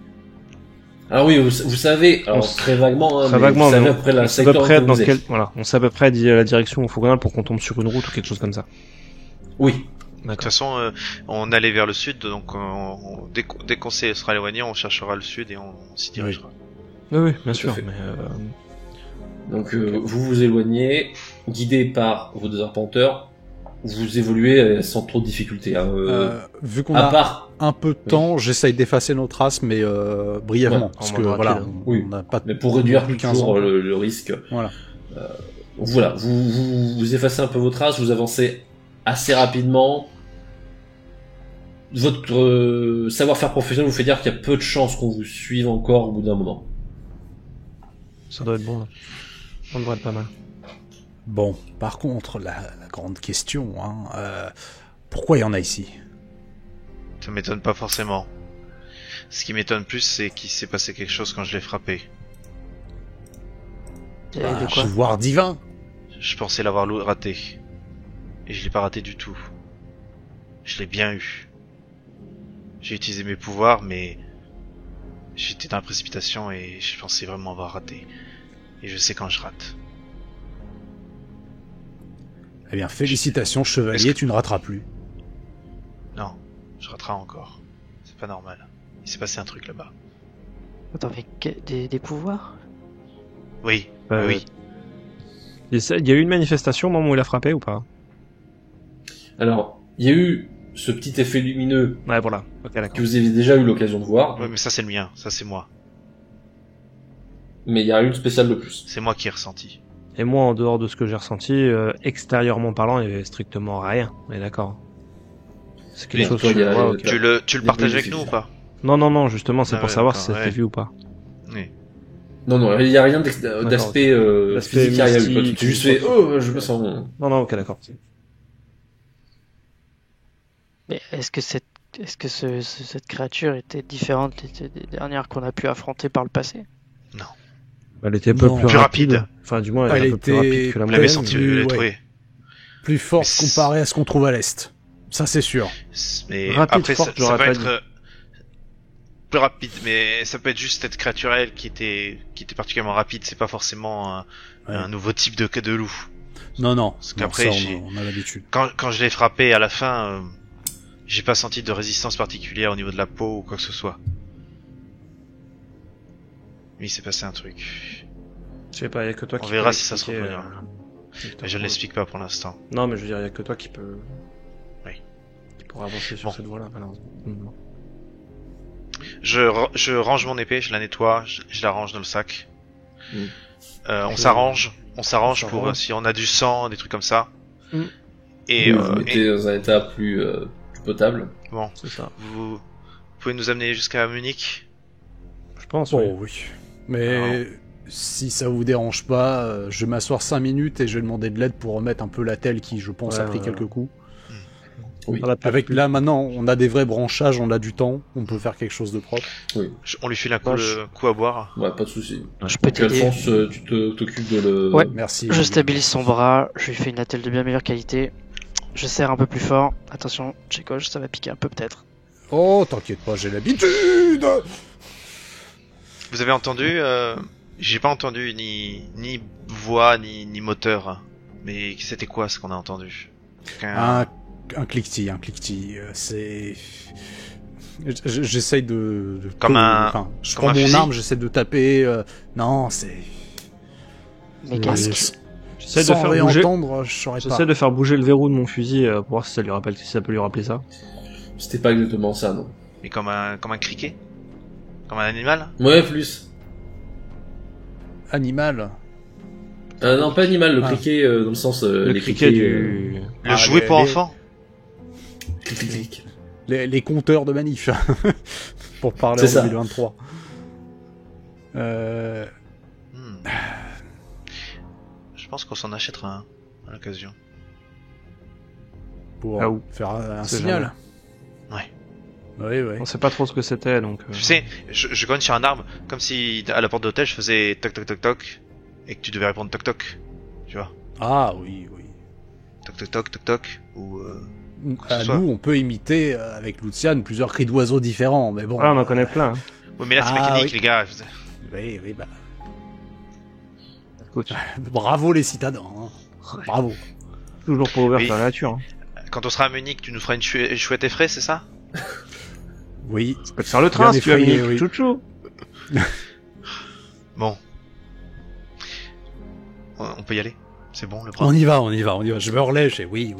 Speaker 1: Alors oui, vous savez, alors très vaguement,
Speaker 4: Très
Speaker 1: mais
Speaker 4: vaguement,
Speaker 1: vous savez
Speaker 4: mais
Speaker 1: à peu près la
Speaker 4: on sait à peu
Speaker 1: secteur
Speaker 4: près
Speaker 1: où
Speaker 4: dans
Speaker 1: vous êtes.
Speaker 4: quel, voilà, on sait à peu près la direction octogonale pour qu'on tombe sur une route ou quelque chose comme ça.
Speaker 1: Oui.
Speaker 3: De toute façon, on allait vers le sud, donc dès qu'on sera éloigné, on cherchera le sud et on s'y dirigera.
Speaker 4: Oui, bien
Speaker 1: à
Speaker 4: sûr.
Speaker 1: fait.
Speaker 4: Mais
Speaker 1: Donc vous vous éloignez, guidé par vos deux arpenteurs, vous évoluez sans trop de difficultés. Hein,
Speaker 2: Vu qu'on
Speaker 1: à
Speaker 2: a
Speaker 1: part,
Speaker 2: un peu de temps, j'essaye d'effacer nos traces, mais brièvement.
Speaker 1: Ouais,
Speaker 2: parce
Speaker 4: en
Speaker 2: que
Speaker 4: mode
Speaker 2: voilà,
Speaker 4: rapide.
Speaker 2: on
Speaker 1: Oui.
Speaker 2: n'a pas
Speaker 1: mais pour réduire
Speaker 2: plus 15
Speaker 1: toujours
Speaker 2: ans.
Speaker 1: le risque.
Speaker 2: Voilà.
Speaker 1: Voilà, vous effacez un peu vos traces, vous avancez assez rapidement. Votre savoir-faire professionnel vous fait dire qu'il y a peu de chances qu'on vous suive encore au bout d'un moment.
Speaker 4: ça doit être bon. Là. On devrait être pas mal.
Speaker 2: Bon, par contre, la grande question, pourquoi il y en a ici?
Speaker 3: Ça m'étonne pas forcément. Ce qui m'étonne plus, c'est qu'il s'est passé quelque chose quand je l'ai frappé.
Speaker 5: Et de quoi
Speaker 2: Pouvoir divin.
Speaker 3: Je pensais l'avoir raté. Et je l'ai pas raté du tout. Je l'ai bien eu. J'ai utilisé mes pouvoirs, mais j'étais dans la précipitation et je pensais vraiment avoir raté. Et je sais quand je rate.
Speaker 2: Eh bien, félicitations, chevalier, tu ne rateras plus.
Speaker 3: Non, je raterai encore. C'est pas normal. Il s'est passé un truc là-bas.
Speaker 5: Attends, avec des pouvoirs?
Speaker 3: Oui,
Speaker 4: Euh,
Speaker 3: oui.
Speaker 4: Il y a eu une manifestation au moment où il a frappé ou pas?
Speaker 1: Alors, il y a eu ce petit effet lumineux
Speaker 4: Ouais, voilà. Ok,
Speaker 1: que
Speaker 4: d'accord.
Speaker 1: vous avez déjà eu l'occasion de voir,
Speaker 3: Ouais, mais ça c'est le mien, ça c'est moi.
Speaker 1: mais il y a rien de spécial de plus.
Speaker 3: C'est moi qui ai ressenti.
Speaker 4: Et moi, en dehors de ce que j'ai ressenti, extérieurement parlant, il y avait strictement rien. Mais d'accord. C'est quelque
Speaker 1: Mais
Speaker 4: chose
Speaker 1: toi,
Speaker 4: que
Speaker 1: il y a-
Speaker 4: ouais, ok.
Speaker 3: Tu le
Speaker 1: Des
Speaker 3: partages
Speaker 1: bruits
Speaker 3: avec nous ou pas?
Speaker 4: Non, justement, c'est
Speaker 3: Ah
Speaker 4: pour
Speaker 3: ouais,
Speaker 4: savoir si
Speaker 3: d'accord,
Speaker 4: ça fait
Speaker 3: ouais.
Speaker 4: vu ou pas.
Speaker 3: Oui.
Speaker 1: Non, il y a rien d'aspect
Speaker 4: D'aspect
Speaker 1: physique qui arrive. Toi,
Speaker 4: mystique,
Speaker 1: tu juste fait, oh, je me sens...
Speaker 4: Non, ok, d'accord.
Speaker 5: Mais est-ce que cette créature était différente des dernières qu'on a pu affronter par le passé?
Speaker 4: Elle était un peu
Speaker 2: Non.
Speaker 4: plus
Speaker 3: Plus
Speaker 4: rapide.
Speaker 3: rapide.
Speaker 4: Enfin, du moins, elle était un peu plus
Speaker 2: était-
Speaker 4: rapide que la
Speaker 3: Vous l'avez
Speaker 2: Ouais,
Speaker 3: senti,
Speaker 2: plus-
Speaker 3: vous l'avez
Speaker 2: ouais.
Speaker 3: trouvé.
Speaker 2: Plus forte
Speaker 3: Mais
Speaker 2: comparé à ce qu'on trouve à l'Est. Ça, c'est sûr.
Speaker 3: Mais
Speaker 4: Rapide,
Speaker 3: après,
Speaker 4: forte,
Speaker 3: ça
Speaker 4: j'aurais
Speaker 3: peut
Speaker 4: pas
Speaker 3: être plus rapide, mais ça peut être juste cette créature elle qui était particulièrement rapide. C'est pas forcément un nouveau type de loup.
Speaker 2: Non.
Speaker 3: Parce
Speaker 2: Non,
Speaker 3: qu'après,
Speaker 2: ça, on a l'habitude.
Speaker 3: quand je l'ai frappé à la fin, j'ai pas senti de résistance particulière au niveau de la peau ou quoi que ce soit. Mais il s'est passé un truc.
Speaker 4: Je sais pas, il y a que toi
Speaker 3: On
Speaker 4: qui
Speaker 3: verra
Speaker 4: peux
Speaker 3: si ça se
Speaker 4: expliquer,
Speaker 3: reproduira. Mais je ne l'explique pas pour l'instant.
Speaker 4: Non, mais je veux dire, il y a que toi qui peut.
Speaker 3: Oui.
Speaker 4: Qui pourra avancer sur
Speaker 3: Bon.
Speaker 4: cette voie-là, malheureusement.
Speaker 3: Je range mon épée, je la nettoie, je la range dans le sac.
Speaker 1: Mm.
Speaker 3: On s'arrange pour
Speaker 4: s'arrange.
Speaker 3: si on a du sang, des trucs comme ça.
Speaker 4: Mm.
Speaker 3: Et,
Speaker 1: vous mettez dans un état plus potable.
Speaker 3: bon,
Speaker 4: C'est ça.
Speaker 3: vous pouvez nous amener jusqu'à Munich.
Speaker 4: Je pense,
Speaker 2: Oh
Speaker 4: oui.
Speaker 2: oui. Mais si ça vous dérange pas, je vais m'asseoir 5 minutes et je vais demander de l'aide pour remettre un peu la telle qui, je pense,
Speaker 4: Ouais,
Speaker 2: a pris
Speaker 4: ouais,
Speaker 2: quelques coups.
Speaker 1: Oui.
Speaker 4: Voilà,
Speaker 2: Avec là, maintenant, on a des vrais branchages, on a du temps, on peut faire quelque chose de propre.
Speaker 3: On lui file un coup à boire.
Speaker 1: Ouais, pas de souci.
Speaker 5: Je peux
Speaker 1: Donc,
Speaker 5: t'aider.
Speaker 1: Alphonse, tu t'occupes de le...
Speaker 5: Ouais.
Speaker 2: Merci.
Speaker 5: Je stabilise son bras, je lui fais une attelle de bien meilleure qualité. Je serre un peu plus fort. Attention, chez gauche, ça va piquer un peu peut-être.
Speaker 2: Oh, t'inquiète pas, j'ai l'habitude.
Speaker 3: Vous avez entendu J'ai pas entendu ni voix ni moteur. Mais c'était quoi ce qu'on a entendu?
Speaker 2: Un cliquetis, c'est... J'essaye de
Speaker 3: comme
Speaker 2: je prends mon arme, j'essaie de taper. Non, c'est.
Speaker 5: Mais qu'est-ce que...
Speaker 4: J'essaie de faire bouger.
Speaker 2: J'essaie
Speaker 4: de faire bouger le verrou de mon fusil pour voir si ça peut lui rappeler ça.
Speaker 1: C'était pas exactement ça, non.
Speaker 3: Mais comme un criquet? Comme un animal?
Speaker 1: Ouais, plus.
Speaker 2: Animal.
Speaker 1: Non, pas animal, le criquet dans le sens
Speaker 4: le
Speaker 1: les
Speaker 4: criquet
Speaker 1: criquets,
Speaker 3: le jouet pour enfants?
Speaker 2: Les compteurs de manif. Pour parler en 2023.
Speaker 3: Je pense qu'on s'en achètera un à l'occasion.
Speaker 2: Pour faire un signal.
Speaker 3: Ouais.
Speaker 2: Oui.
Speaker 4: On sait pas trop ce que c'était, donc...
Speaker 3: Tu sais, je cogne sur un arbre, comme si à la porte d'hôtel je faisais toc toc toc toc, et que tu devais répondre toc toc, tu vois.
Speaker 2: Ah oui.
Speaker 3: Toc toc toc toc toc, ou...
Speaker 2: nous, on peut imiter avec Luciane plusieurs cris d'oiseaux différents, mais bon...
Speaker 4: Ah, on en connaît plein.
Speaker 3: Oui, mais là c'est mécanique, les gars.
Speaker 2: Oui, bah...
Speaker 4: Écoute.
Speaker 2: Bravo les citadins, hein. Bravo.
Speaker 4: Toujours pour ouvrir sur la nature.
Speaker 3: Hein. Quand on sera à Munich, tu nous feras une chouette effraie, c'est ça?
Speaker 2: Oui.
Speaker 4: Tu peux te faire le train si tu as Munich, oui. Chouchou.
Speaker 3: Bon. On peut y aller. C'est bon, le bras.
Speaker 2: On y va. Je me relève, oui.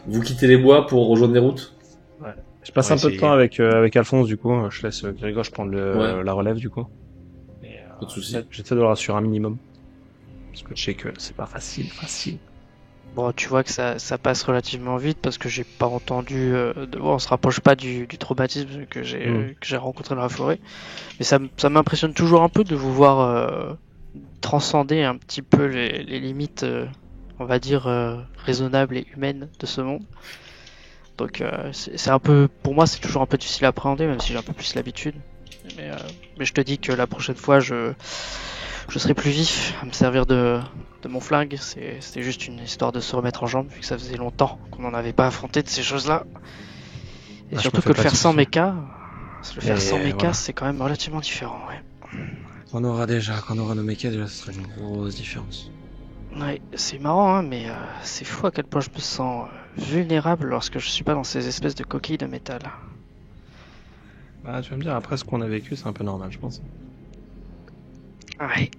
Speaker 1: Vous quittez les bois pour rejoindre les routes?
Speaker 4: Ouais. Je passe un peu de temps avec Alphonse, du coup. Je laisse Grégoire prendre la relève, du coup.
Speaker 1: Pas de soucis.
Speaker 4: J'essaie de le rassurer un minimum. Parce que je sais que c'est pas facile.
Speaker 5: Bon, tu vois que ça passe relativement vite parce que j'ai pas entendu on se rapproche pas du traumatisme que j'ai rencontré dans la forêt. Mais ça m'impressionne toujours un peu de vous voir transcender un petit peu les limites, on va dire, raisonnables et humaines de ce monde. Donc c'est un peu, pour moi c'est toujours un peu difficile à appréhender, même si j'ai un peu plus l'habitude. Mais je te dis que la prochaine fois je serai plus vif à me servir de mon flingue. C'était juste une histoire de se remettre en jambe, vu que ça faisait longtemps qu'on n'en avait pas affronté de ces choses-là. Et surtout que le faire sans mecha, c'est quand même relativement différent. Ouais.
Speaker 4: Quand on aura nos mechas, déjà, ce sera une grosse différence.
Speaker 5: Ouais, c'est marrant, hein, mais c'est fou à quel point je me sens vulnérable lorsque je suis pas dans ces espèces de coquilles de métal.
Speaker 4: Bah, tu vas me dire, après ce qu'on a vécu, c'est un peu normal, je pense.
Speaker 5: Ouais.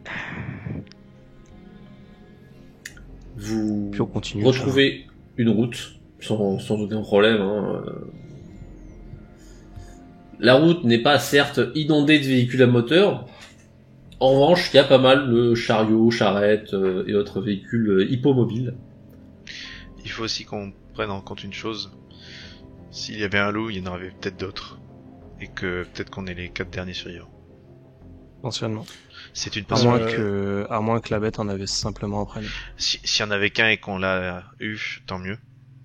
Speaker 1: Vous
Speaker 4: Puis on continue,
Speaker 1: retrouvez une route sans aucun problème. Hein. La route n'est pas certes inondée de véhicules à moteur. En revanche, il y a pas mal de chariots, charrettes et autres véhicules hippomobiles.
Speaker 3: Il faut aussi qu'on prenne en compte une chose. S'il y avait un loup, il y en aurait peut-être d'autres. Et que peut-être qu'on est les 4 derniers survivants.
Speaker 4: Potentiellement.
Speaker 3: C'est une
Speaker 4: à moins que la bête en avait simplement après.
Speaker 3: S'il y en avait qu'un et qu'on l'a eu, tant mieux.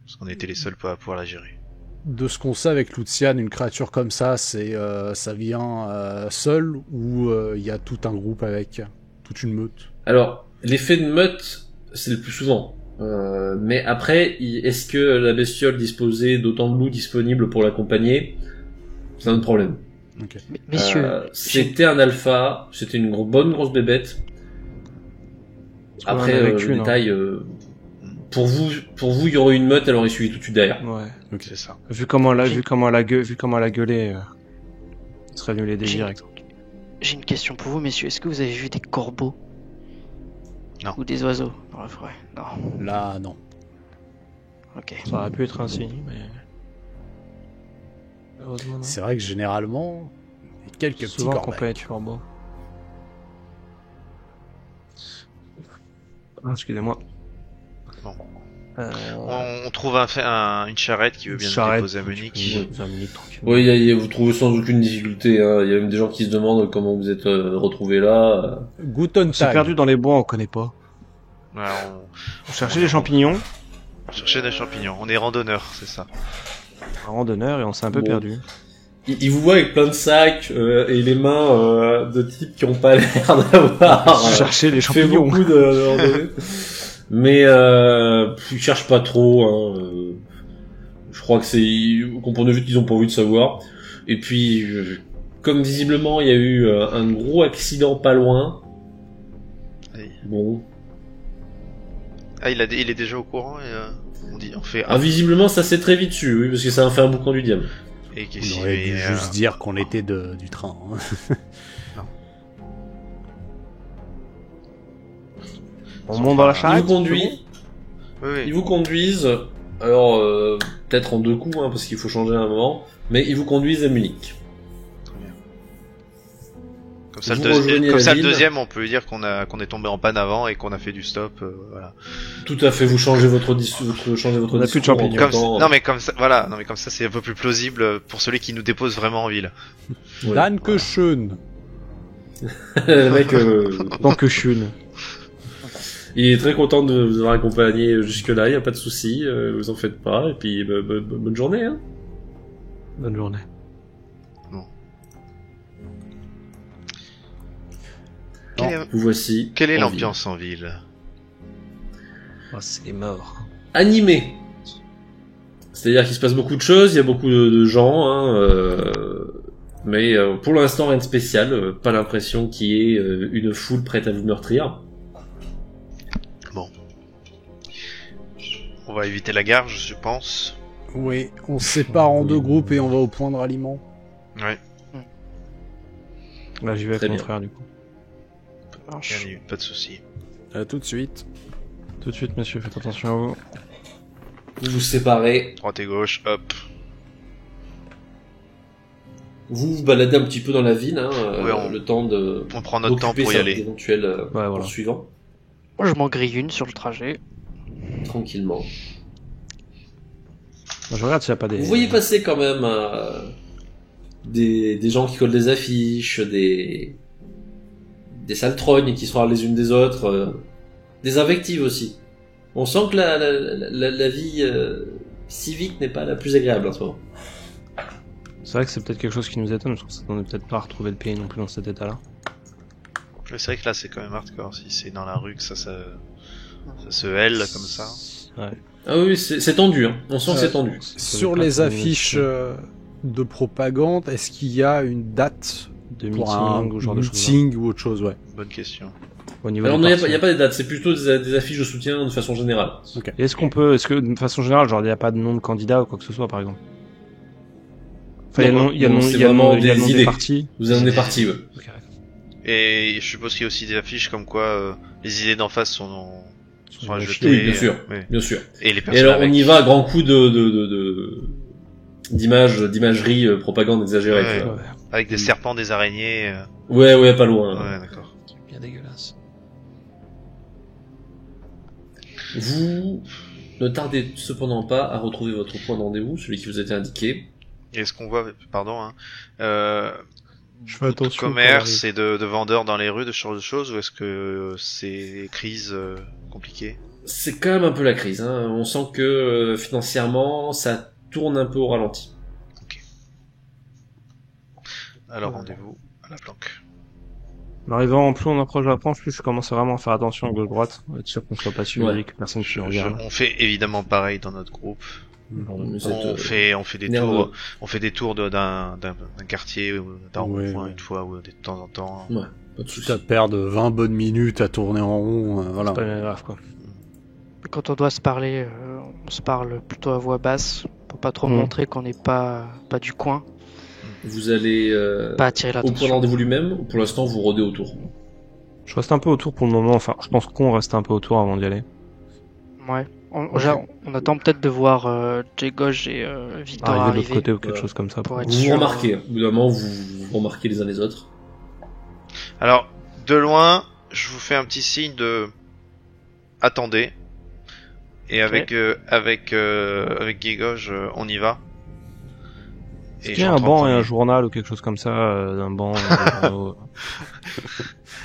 Speaker 3: Parce qu'on était les seuls à pouvoir la gérer.
Speaker 2: De ce qu'on sait avec Luciane, une créature comme ça, ça vient seul ou il y a tout un groupe avec, toute une meute?
Speaker 1: Alors, l'effet de meute, c'est le plus souvent. Mais après, est-ce que la bestiole disposait d'autant de loups disponibles pour l'accompagner? C'est un autre problème.
Speaker 2: Okay.
Speaker 5: Messieurs,
Speaker 1: c'était un alpha, c'était une bonne grosse bébête. Après, le détail, pour vous, il y aurait une meute, elle aurait suivi tout de suite derrière.
Speaker 4: Ouais,
Speaker 1: okay. C'est ça.
Speaker 4: Vu comment elle a gueulé, il serait venu l'aider direct.
Speaker 5: J'ai une question pour vous, messieurs. Est-ce que vous avez vu des corbeaux?
Speaker 3: Non.
Speaker 5: Ou des oiseaux dans la forêt? Non.
Speaker 2: Là, non.
Speaker 5: Ok.
Speaker 4: Ça aurait pu être un signe, mais...
Speaker 2: C'est vrai que généralement, il y a quelques petits corbeaux.
Speaker 4: Qu'on peut être corbeau. Excusez-moi.
Speaker 3: Bon. On trouve une charrette qui veut bien nous déposer à Munich.
Speaker 1: Oui, vous trouvez sans aucune difficulté. Hein. Il y a même des gens qui se demandent comment vous êtes retrouvés là.
Speaker 2: Guten Tag.
Speaker 4: On s'est perdu dans les bois, on connaît pas.
Speaker 3: Ouais,
Speaker 4: on cherchait des champignons.
Speaker 3: On est randonneurs, c'est ça.
Speaker 4: Randonneur et on s'est un peu perdu.
Speaker 1: Il vous voit avec plein de sacs et les mains de types qui ont pas l'air d'avoir
Speaker 4: cherché les champignons.
Speaker 1: Fait beaucoup de randonnées. Mais ils cherchent pas trop. Hein. Je crois que c'est qu'on point de vue qu'ils ont pas envie de savoir. Et puis, comme visiblement il y a eu un gros accident pas loin.
Speaker 3: Oui.
Speaker 1: Bon.
Speaker 3: Ah, il est déjà au courant et on fait.
Speaker 1: Visiblement, ça s'est très vite su, oui, parce que ça a fait un boucan du diable.
Speaker 3: Et
Speaker 2: On aurait dû juste dire qu'on était du train.
Speaker 3: Non.
Speaker 4: On monte dans la charrette.
Speaker 1: Ils vous conduisent. Alors, peut-être en 2 coups, hein, parce qu'il faut changer à un moment. Mais ils vous conduisent à Munich.
Speaker 3: Comme ça, le deuxième, on peut lui dire qu'on est tombé en panne avant et qu'on a fait du stop, voilà.
Speaker 1: Tout à fait, vous changez votre discours.
Speaker 4: On a plus de champignons.
Speaker 3: Non mais comme ça, c'est un peu plus plausible pour celui qui nous dépose vraiment en ville.
Speaker 1: Ouais.
Speaker 2: Dankeschön.
Speaker 1: Le mec,
Speaker 4: Dankeschön.
Speaker 1: il est très content de vous avoir accompagné jusque-là, y a pas de souci, vous en faites pas, et puis bonne journée, hein.
Speaker 4: Bonne journée.
Speaker 1: Vous voici.
Speaker 3: Quelle est
Speaker 1: en
Speaker 3: l'ambiance en ville?
Speaker 4: Oh, c'est mort.
Speaker 1: Animé. C'est-à-dire qu'il se passe beaucoup de choses, il y a beaucoup de gens, hein, mais pour l'instant rien de spécial, pas l'impression qu'il y ait une foule prête à vous meurtrir.
Speaker 3: Bon. On va éviter la gare, je pense.
Speaker 2: Oui, on se sépare en 2 groupes et on va au point de ralliement.
Speaker 3: Ouais.
Speaker 4: Là, j'y vais avec
Speaker 1: Très
Speaker 4: mon
Speaker 1: bien.
Speaker 4: frère, du coup.
Speaker 3: Pas de soucis.
Speaker 2: À tout de suite.
Speaker 4: Tout de suite, monsieur, faites attention à vous.
Speaker 1: Vous vous séparez,
Speaker 3: Droite et gauche, hop.
Speaker 1: vous vous baladez un petit peu dans la ville, hein,
Speaker 3: Ouais,
Speaker 1: le temps de
Speaker 3: On prend notre temps
Speaker 1: occuper
Speaker 3: pour y
Speaker 1: ça
Speaker 3: aller.
Speaker 1: d'éventuels
Speaker 4: voilà.
Speaker 1: poursuivants,
Speaker 5: Moi, je m'en grille une sur le trajet.
Speaker 1: tranquillement.
Speaker 4: Je regarde s'il n'y a pas des...
Speaker 1: Vous voyez passer quand même des gens qui collent des affiches, des saltrognes qui se parlent les unes des autres, des invectives aussi. On sent que la vie civique n'est pas la plus agréable en ce moment.
Speaker 4: C'est vrai que c'est peut-être quelque chose qui nous étonne, parce qu'on n'est peut-être pas retrouvé le pays non plus dans cet état-là.
Speaker 3: Mais c'est vrai que là, c'est quand même hardcore. Si c'est dans la rue que ça se hèle comme ça.
Speaker 4: Ouais.
Speaker 1: Ah oui, c'est tendu, hein. On sent que c'est tendu.
Speaker 2: Sur les affiches de propagande, est-ce qu'il y a une date
Speaker 4: De
Speaker 2: pour
Speaker 4: meeting
Speaker 2: un
Speaker 4: ou genre de choses.
Speaker 2: meeting ou autre chose, ouais.
Speaker 3: Bonne question.
Speaker 4: Au niveau
Speaker 1: Alors
Speaker 4: des
Speaker 1: non, il
Speaker 4: parties.
Speaker 1: n'y a pas des dates, c'est plutôt des affiches de soutien de façon générale.
Speaker 4: Et est-ce que de façon générale, genre, il n'y a pas de nom de candidat ou quoi que ce soit, par exemple? Enfin, il y a le nom
Speaker 1: c'est vraiment des
Speaker 4: des
Speaker 1: idées.
Speaker 4: partis.
Speaker 1: Vous en êtes parti, ouais.
Speaker 4: Ok.
Speaker 3: Et je suppose qu'il y a aussi des affiches comme quoi les idées d'en face sont à jeter.
Speaker 1: Oui, bien sûr.
Speaker 3: Ouais.
Speaker 1: Bien sûr.
Speaker 3: Et les
Speaker 1: Et
Speaker 3: personnes
Speaker 1: alors,
Speaker 3: avec.
Speaker 1: on y va à grands coups d'imagerie, propagande exagérée.
Speaker 3: Ouais.
Speaker 1: tu vois.
Speaker 4: Ouais.
Speaker 3: Avec des serpents, des araignées.
Speaker 1: Ouais, pas loin.
Speaker 3: Ouais, d'accord.
Speaker 4: Bien dégueulasse.
Speaker 1: Vous ne tardez cependant pas à retrouver votre point de rendez-vous, celui qui vous a été indiqué.
Speaker 3: Et est-ce qu'on voit, pardon, hein,
Speaker 4: Je fais attention.
Speaker 3: commerce et de vendeurs dans les rues, de ce genre de choses, ou est-ce que c'est crise compliquée?
Speaker 1: C'est quand même un peu la crise, hein. On sent que financièrement, ça tourne un peu au ralenti.
Speaker 3: Alors rendez-vous à la planque.
Speaker 4: En arrivant, plus on approche de la planche, plus je commence vraiment à faire attention à gauche-droite, être sûr qu'on soit pas suivi,
Speaker 1: Ouais.
Speaker 4: que personne ne nous regarde.
Speaker 3: On fait évidemment pareil dans notre groupe.
Speaker 1: Mais
Speaker 3: On fait des
Speaker 1: nerveux.
Speaker 3: tours, d'un quartier ou d'un
Speaker 2: Ouais,
Speaker 3: rond-point
Speaker 2: ouais.
Speaker 3: une fois ou de temps en temps.
Speaker 1: Ouais, pas de
Speaker 2: Tu
Speaker 1: soucis.
Speaker 2: vas perdre 20 bonnes minutes à tourner en rond, voilà.
Speaker 4: C'est pas bien grave, quoi.
Speaker 5: Quand on doit se parler, on se parle plutôt à voix basse pour pas trop montrer qu'on n'est pas du coin,
Speaker 1: Vous allez
Speaker 5: pas attirer
Speaker 1: au point de
Speaker 5: l'attention.
Speaker 1: rendez-vous lui-même, ou pour l'instant vous rôdez autour?
Speaker 4: Je reste un peu autour pour le moment, enfin, je pense qu'on reste un peu autour avant d'y aller.
Speaker 5: Ouais. On attend peut-être de voir Jay Gauge et Victor
Speaker 4: Arriver de
Speaker 5: arriver.
Speaker 4: l'autre côté ou quelque
Speaker 1: Ouais.
Speaker 4: chose comme ça.
Speaker 5: Pour être
Speaker 1: Vous vous
Speaker 5: sûr.
Speaker 1: remarquez, au bout d'un moment vous remarquez les uns les autres.
Speaker 3: Alors, de loin, je vous fais un petit signe de attendez. Et
Speaker 5: Ok.
Speaker 3: avec Guégoge, on y va.
Speaker 4: Est-ce qu'il y a un
Speaker 3: j'entre en
Speaker 4: banc et un
Speaker 3: premier.
Speaker 4: journal ou quelque chose comme ça, un banc, des journaux.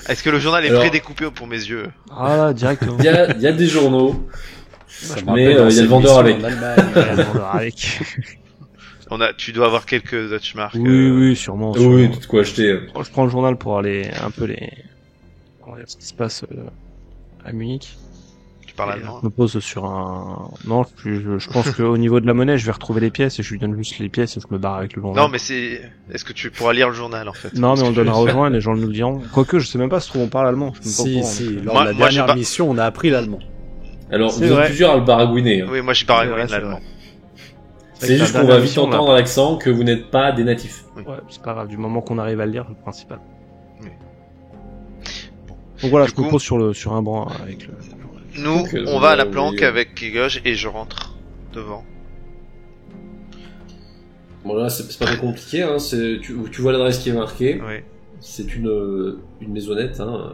Speaker 3: Est-ce que le journal est
Speaker 1: Alors-
Speaker 3: prédécoupé pour mes yeux?
Speaker 4: Ah là, directement.
Speaker 1: Il y a des journaux,
Speaker 2: Ça me
Speaker 1: mais
Speaker 2: rappelle
Speaker 1: il y a le
Speaker 2: l'ancienne
Speaker 1: vendeur
Speaker 2: mission
Speaker 1: avec.
Speaker 2: en Allemagne.
Speaker 4: Avec.
Speaker 3: Tu dois avoir quelques Dutchmarks.
Speaker 4: Oui, sûrement.
Speaker 1: Oui, tout de quoi acheter.
Speaker 4: Je prends le journal pour aller un peu voir ce qui se passe à Munich.
Speaker 3: Tu parles allemand?
Speaker 4: Je me pose sur un... Non, je pense qu'au niveau de la monnaie, je vais retrouver les pièces et je lui donne juste les pièces et je me barre avec le journal.
Speaker 3: Non, mais est-ce que tu pourras lire le journal, en fait?
Speaker 4: Non,
Speaker 3: Parce
Speaker 4: mais on
Speaker 3: que
Speaker 4: le donnera aux gens et les gens nous le diront. Quoique, je sais même pas si on parle allemand. Je suis même pas au
Speaker 2: Si,
Speaker 4: courant.
Speaker 2: si, lors
Speaker 3: Moi-
Speaker 2: de la
Speaker 3: moi, j'ai
Speaker 2: dernière
Speaker 3: pas-
Speaker 2: mission, on a appris l'allemand.
Speaker 1: Alors, vous êtes plusieurs à le baragouiner. Hein.
Speaker 3: Oui, moi j'ai baragouiné l'allemand.
Speaker 1: C'est juste qu'on va vite entendre à l'accent que vous n'êtes pas des natifs.
Speaker 4: Oui. Ouais, c'est pas grave, du moment qu'on arrive à le lire, c'est le principal.
Speaker 3: Oui.
Speaker 4: Bon. Donc voilà, je me pose sur un banc avec le...
Speaker 3: Nous, on va à la planque avec Kigosh et je rentre devant.
Speaker 1: Bon là, c'est pas très compliqué, hein. Tu vois l'adresse qui est marquée.
Speaker 3: Oui.
Speaker 1: C'est une maisonnette, hein.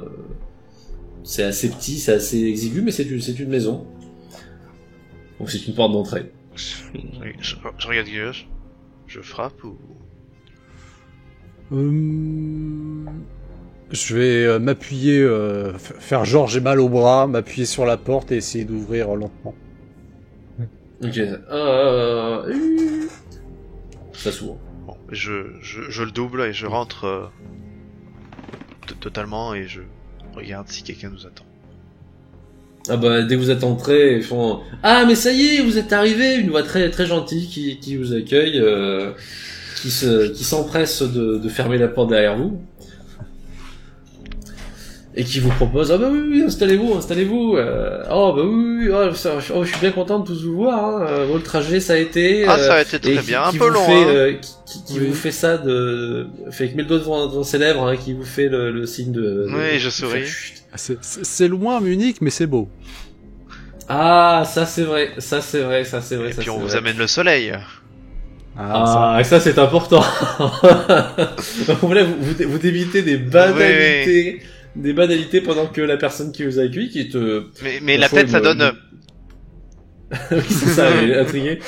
Speaker 1: C'est assez petit, c'est assez exigu, mais c'est une maison. Donc c'est une porte d'entrée.
Speaker 3: Je regarde Kigosh. Je frappe ou...
Speaker 2: Je vais m'appuyer, faire genre j'ai mal au bras, m'appuyer sur la porte et essayer d'ouvrir lentement.
Speaker 1: Ok. Ça s'ouvre.
Speaker 3: Bon, je le double et je rentre totalement et je regarde si quelqu'un nous attend.
Speaker 1: Ah bah dès que vous êtes entrés, ils font ah mais ça y est, vous êtes arrivés, une voix très très gentille qui vous accueille, qui s'empresse de fermer la porte derrière vous. Et qui vous propose, ah bah oui, installez-vous, oh bah oui, je suis bien content de tous vous voir, hein. Le trajet ça a été...
Speaker 3: ça a été très bien, un peu long,
Speaker 1: qui vous fait ça fait avec 1000 doigts devant ses lèvres, hein, qui vous fait le signe de...
Speaker 3: Oui, je souris.
Speaker 2: C'est loin Munich, mais c'est beau.
Speaker 1: Ah, ça c'est vrai.
Speaker 3: Et puis on vous amène le soleil.
Speaker 1: Ça c'est important. Vous débitez des banalités... Oui. Des banalités pendant que la personne qui vous a accueilli, qui te...
Speaker 3: Mais la tête, ça donne...
Speaker 1: Oui, c'est ça, elle est intriguée.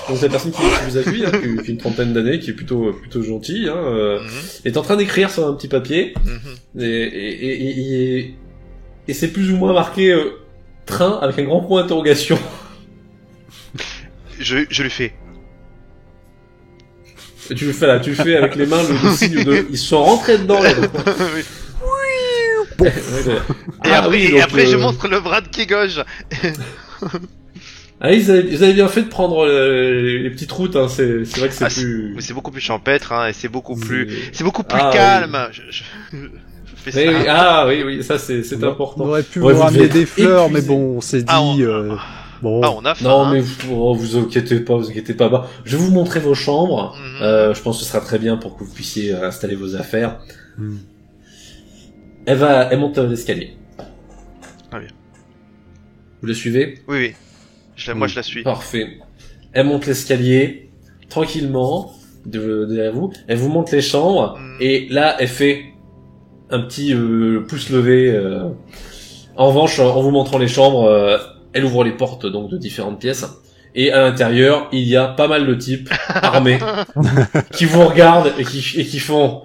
Speaker 1: Donc la personne qui vous accueille, hein, qui a une trentaine d'années, qui est plutôt gentille, hein, est en train d'écrire sur un petit papier, et c'est plus ou moins marqué train avec un grand point d'interrogation.
Speaker 3: Je lui fais.
Speaker 1: Tu le fais avec les mains le signe de... Ils sont rentrés dedans, là.
Speaker 3: Et après je montre le bras de Kigosh.
Speaker 1: Ils avaient bien fait de prendre les petites routes, hein. C'est vrai que c'est plus...
Speaker 3: C'est beaucoup plus champêtre, hein, et c'est beaucoup plus calme. Oui. Je fais ça.
Speaker 1: Oui, ça c'est important.
Speaker 2: On aurait pu vous ramener des fleurs, mais bon, on s'est dit...
Speaker 3: Bon. On a faim.
Speaker 1: Non, mais vous inquiétez pas. Je vais vous montrer vos chambres. Je pense que ce sera très bien pour que vous puissiez installer vos affaires. Elle monte l'escalier.
Speaker 3: Ah bien.
Speaker 1: Vous le suivez?
Speaker 3: Oui. Moi je la suis.
Speaker 1: Parfait. Elle monte l'escalier, tranquillement, derrière vous. Elle vous montre les chambres, et là, elle fait un petit pouce levé. En revanche, en vous montrant les chambres, elle ouvre les portes donc de différentes pièces. Et à l'intérieur, il y a pas mal de types armés qui vous regardent et qui font...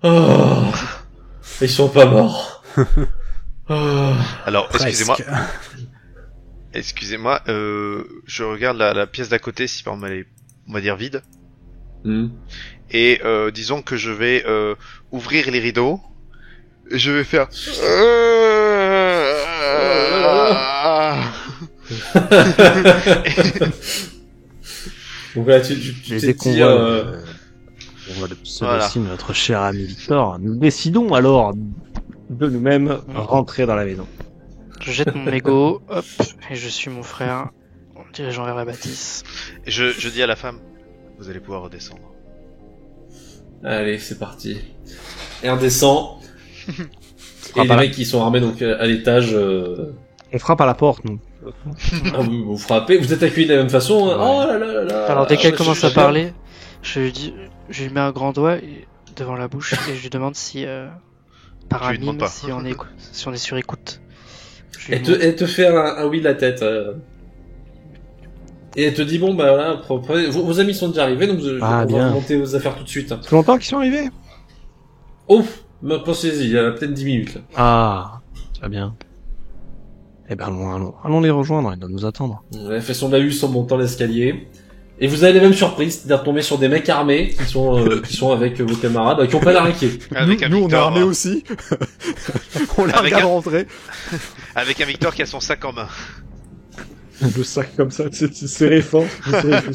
Speaker 1: Oh, ils sont pas morts.
Speaker 3: Alors, excusez-moi, je regarde la pièce d'à côté, si par exemple elle est, on va dire, vide. Et disons que je vais ouvrir les rideaux. Et je vais faire...
Speaker 1: Donc là, tu t'es dit...
Speaker 4: On va aussi notre cher ami Victor. Nous décidons alors de nous-mêmes rentrer dans la maison.
Speaker 5: Je jette mon mégot, hop, et je suis mon frère en dirigeant vers la bâtisse.
Speaker 3: Je dis à la femme, vous allez pouvoir redescendre.
Speaker 1: Allez, c'est parti. Et on descend. Et les mecs qui sont armés donc à l'étage...
Speaker 4: On frappe à la porte, nous.
Speaker 1: Vous frappez, vous êtes accueillis de la même façon. Hein. Oh là là là là.
Speaker 5: Alors dès qu'elle commence à parler, je lui mets un grand doigt devant la bouche et je lui demande si par un mime si on est sur écoute. Elle
Speaker 1: te fait un oui de la tête. Et elle te dit bon bah voilà, vos amis sont déjà arrivés, donc on va monter vos affaires tout de suite.
Speaker 4: Ça fait longtemps qu'ils sont arrivés?
Speaker 1: Oh, pensez-y, il y a peut-être 10 minutes là.
Speaker 4: Ah, très bien. Eh ben allons les rejoindre, ils doivent nous attendre.
Speaker 1: Elle fait son laïus en montant l'escalier. Et vous avez les mêmes surprises, c'est-à-dire tomber sur des mecs armés qui sont avec vos camarades, qui ont pas l'air inquiets.
Speaker 2: Nous on est armés aussi. On les regarde rentrer.
Speaker 3: Avec un Victor qui a son sac en main.
Speaker 4: Le sac comme ça, c'est réfort.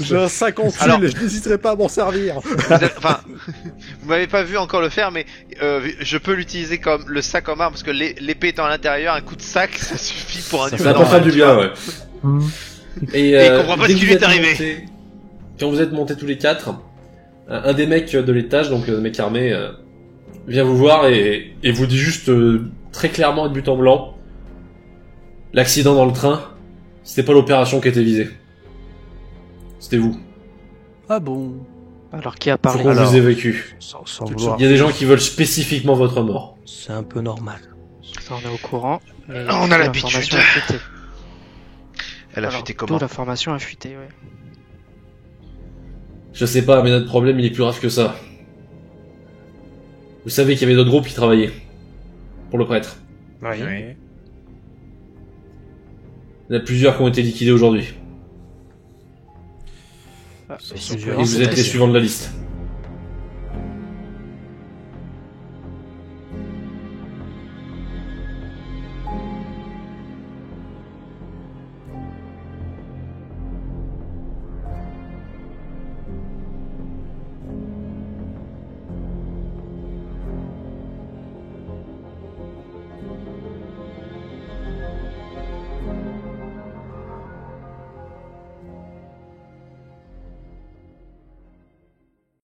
Speaker 2: J'ai un sac en tuile et je n'hésiterai pas à m'en servir.
Speaker 3: Vous m'avez pas vu encore le faire, mais je peux l'utiliser comme le sac en arme parce que l'épée étant à l'intérieur, un coup de sac, ça suffit pour un.
Speaker 1: Ça peut faire du bien, ouais. Et
Speaker 3: il comprend pas ce qui lui est arrivé.
Speaker 1: Quand vous êtes montés tous les quatre, un des mecs de l'étage, donc le mec armé, vient vous voir et vous dit juste très clairement de but en blanc, l'accident dans le train, c'était pas l'opération qui était visée. C'était vous.
Speaker 2: Ah bon?
Speaker 5: Alors qui a parlé?
Speaker 1: Faut qu'on vous évacue.
Speaker 6: Sans vouloir.
Speaker 1: Il y a des gens qui veulent spécifiquement votre mort.
Speaker 6: C'est un peu normal.
Speaker 5: Ça, on est au courant. Mais
Speaker 3: on a l'habitude.
Speaker 5: L'information a fuité.
Speaker 3: Elle a fuité comment?
Speaker 5: L'information a fuité, ouais.
Speaker 1: Je sais pas, mais notre problème il est plus grave que ça. Vous savez qu'il y avait d'autres groupes qui travaillaient pour le prêtre.
Speaker 4: Oui.
Speaker 1: Il y en a plusieurs qui ont été liquidés aujourd'hui.
Speaker 5: Ah,
Speaker 1: Et vous êtes les suivants de la liste.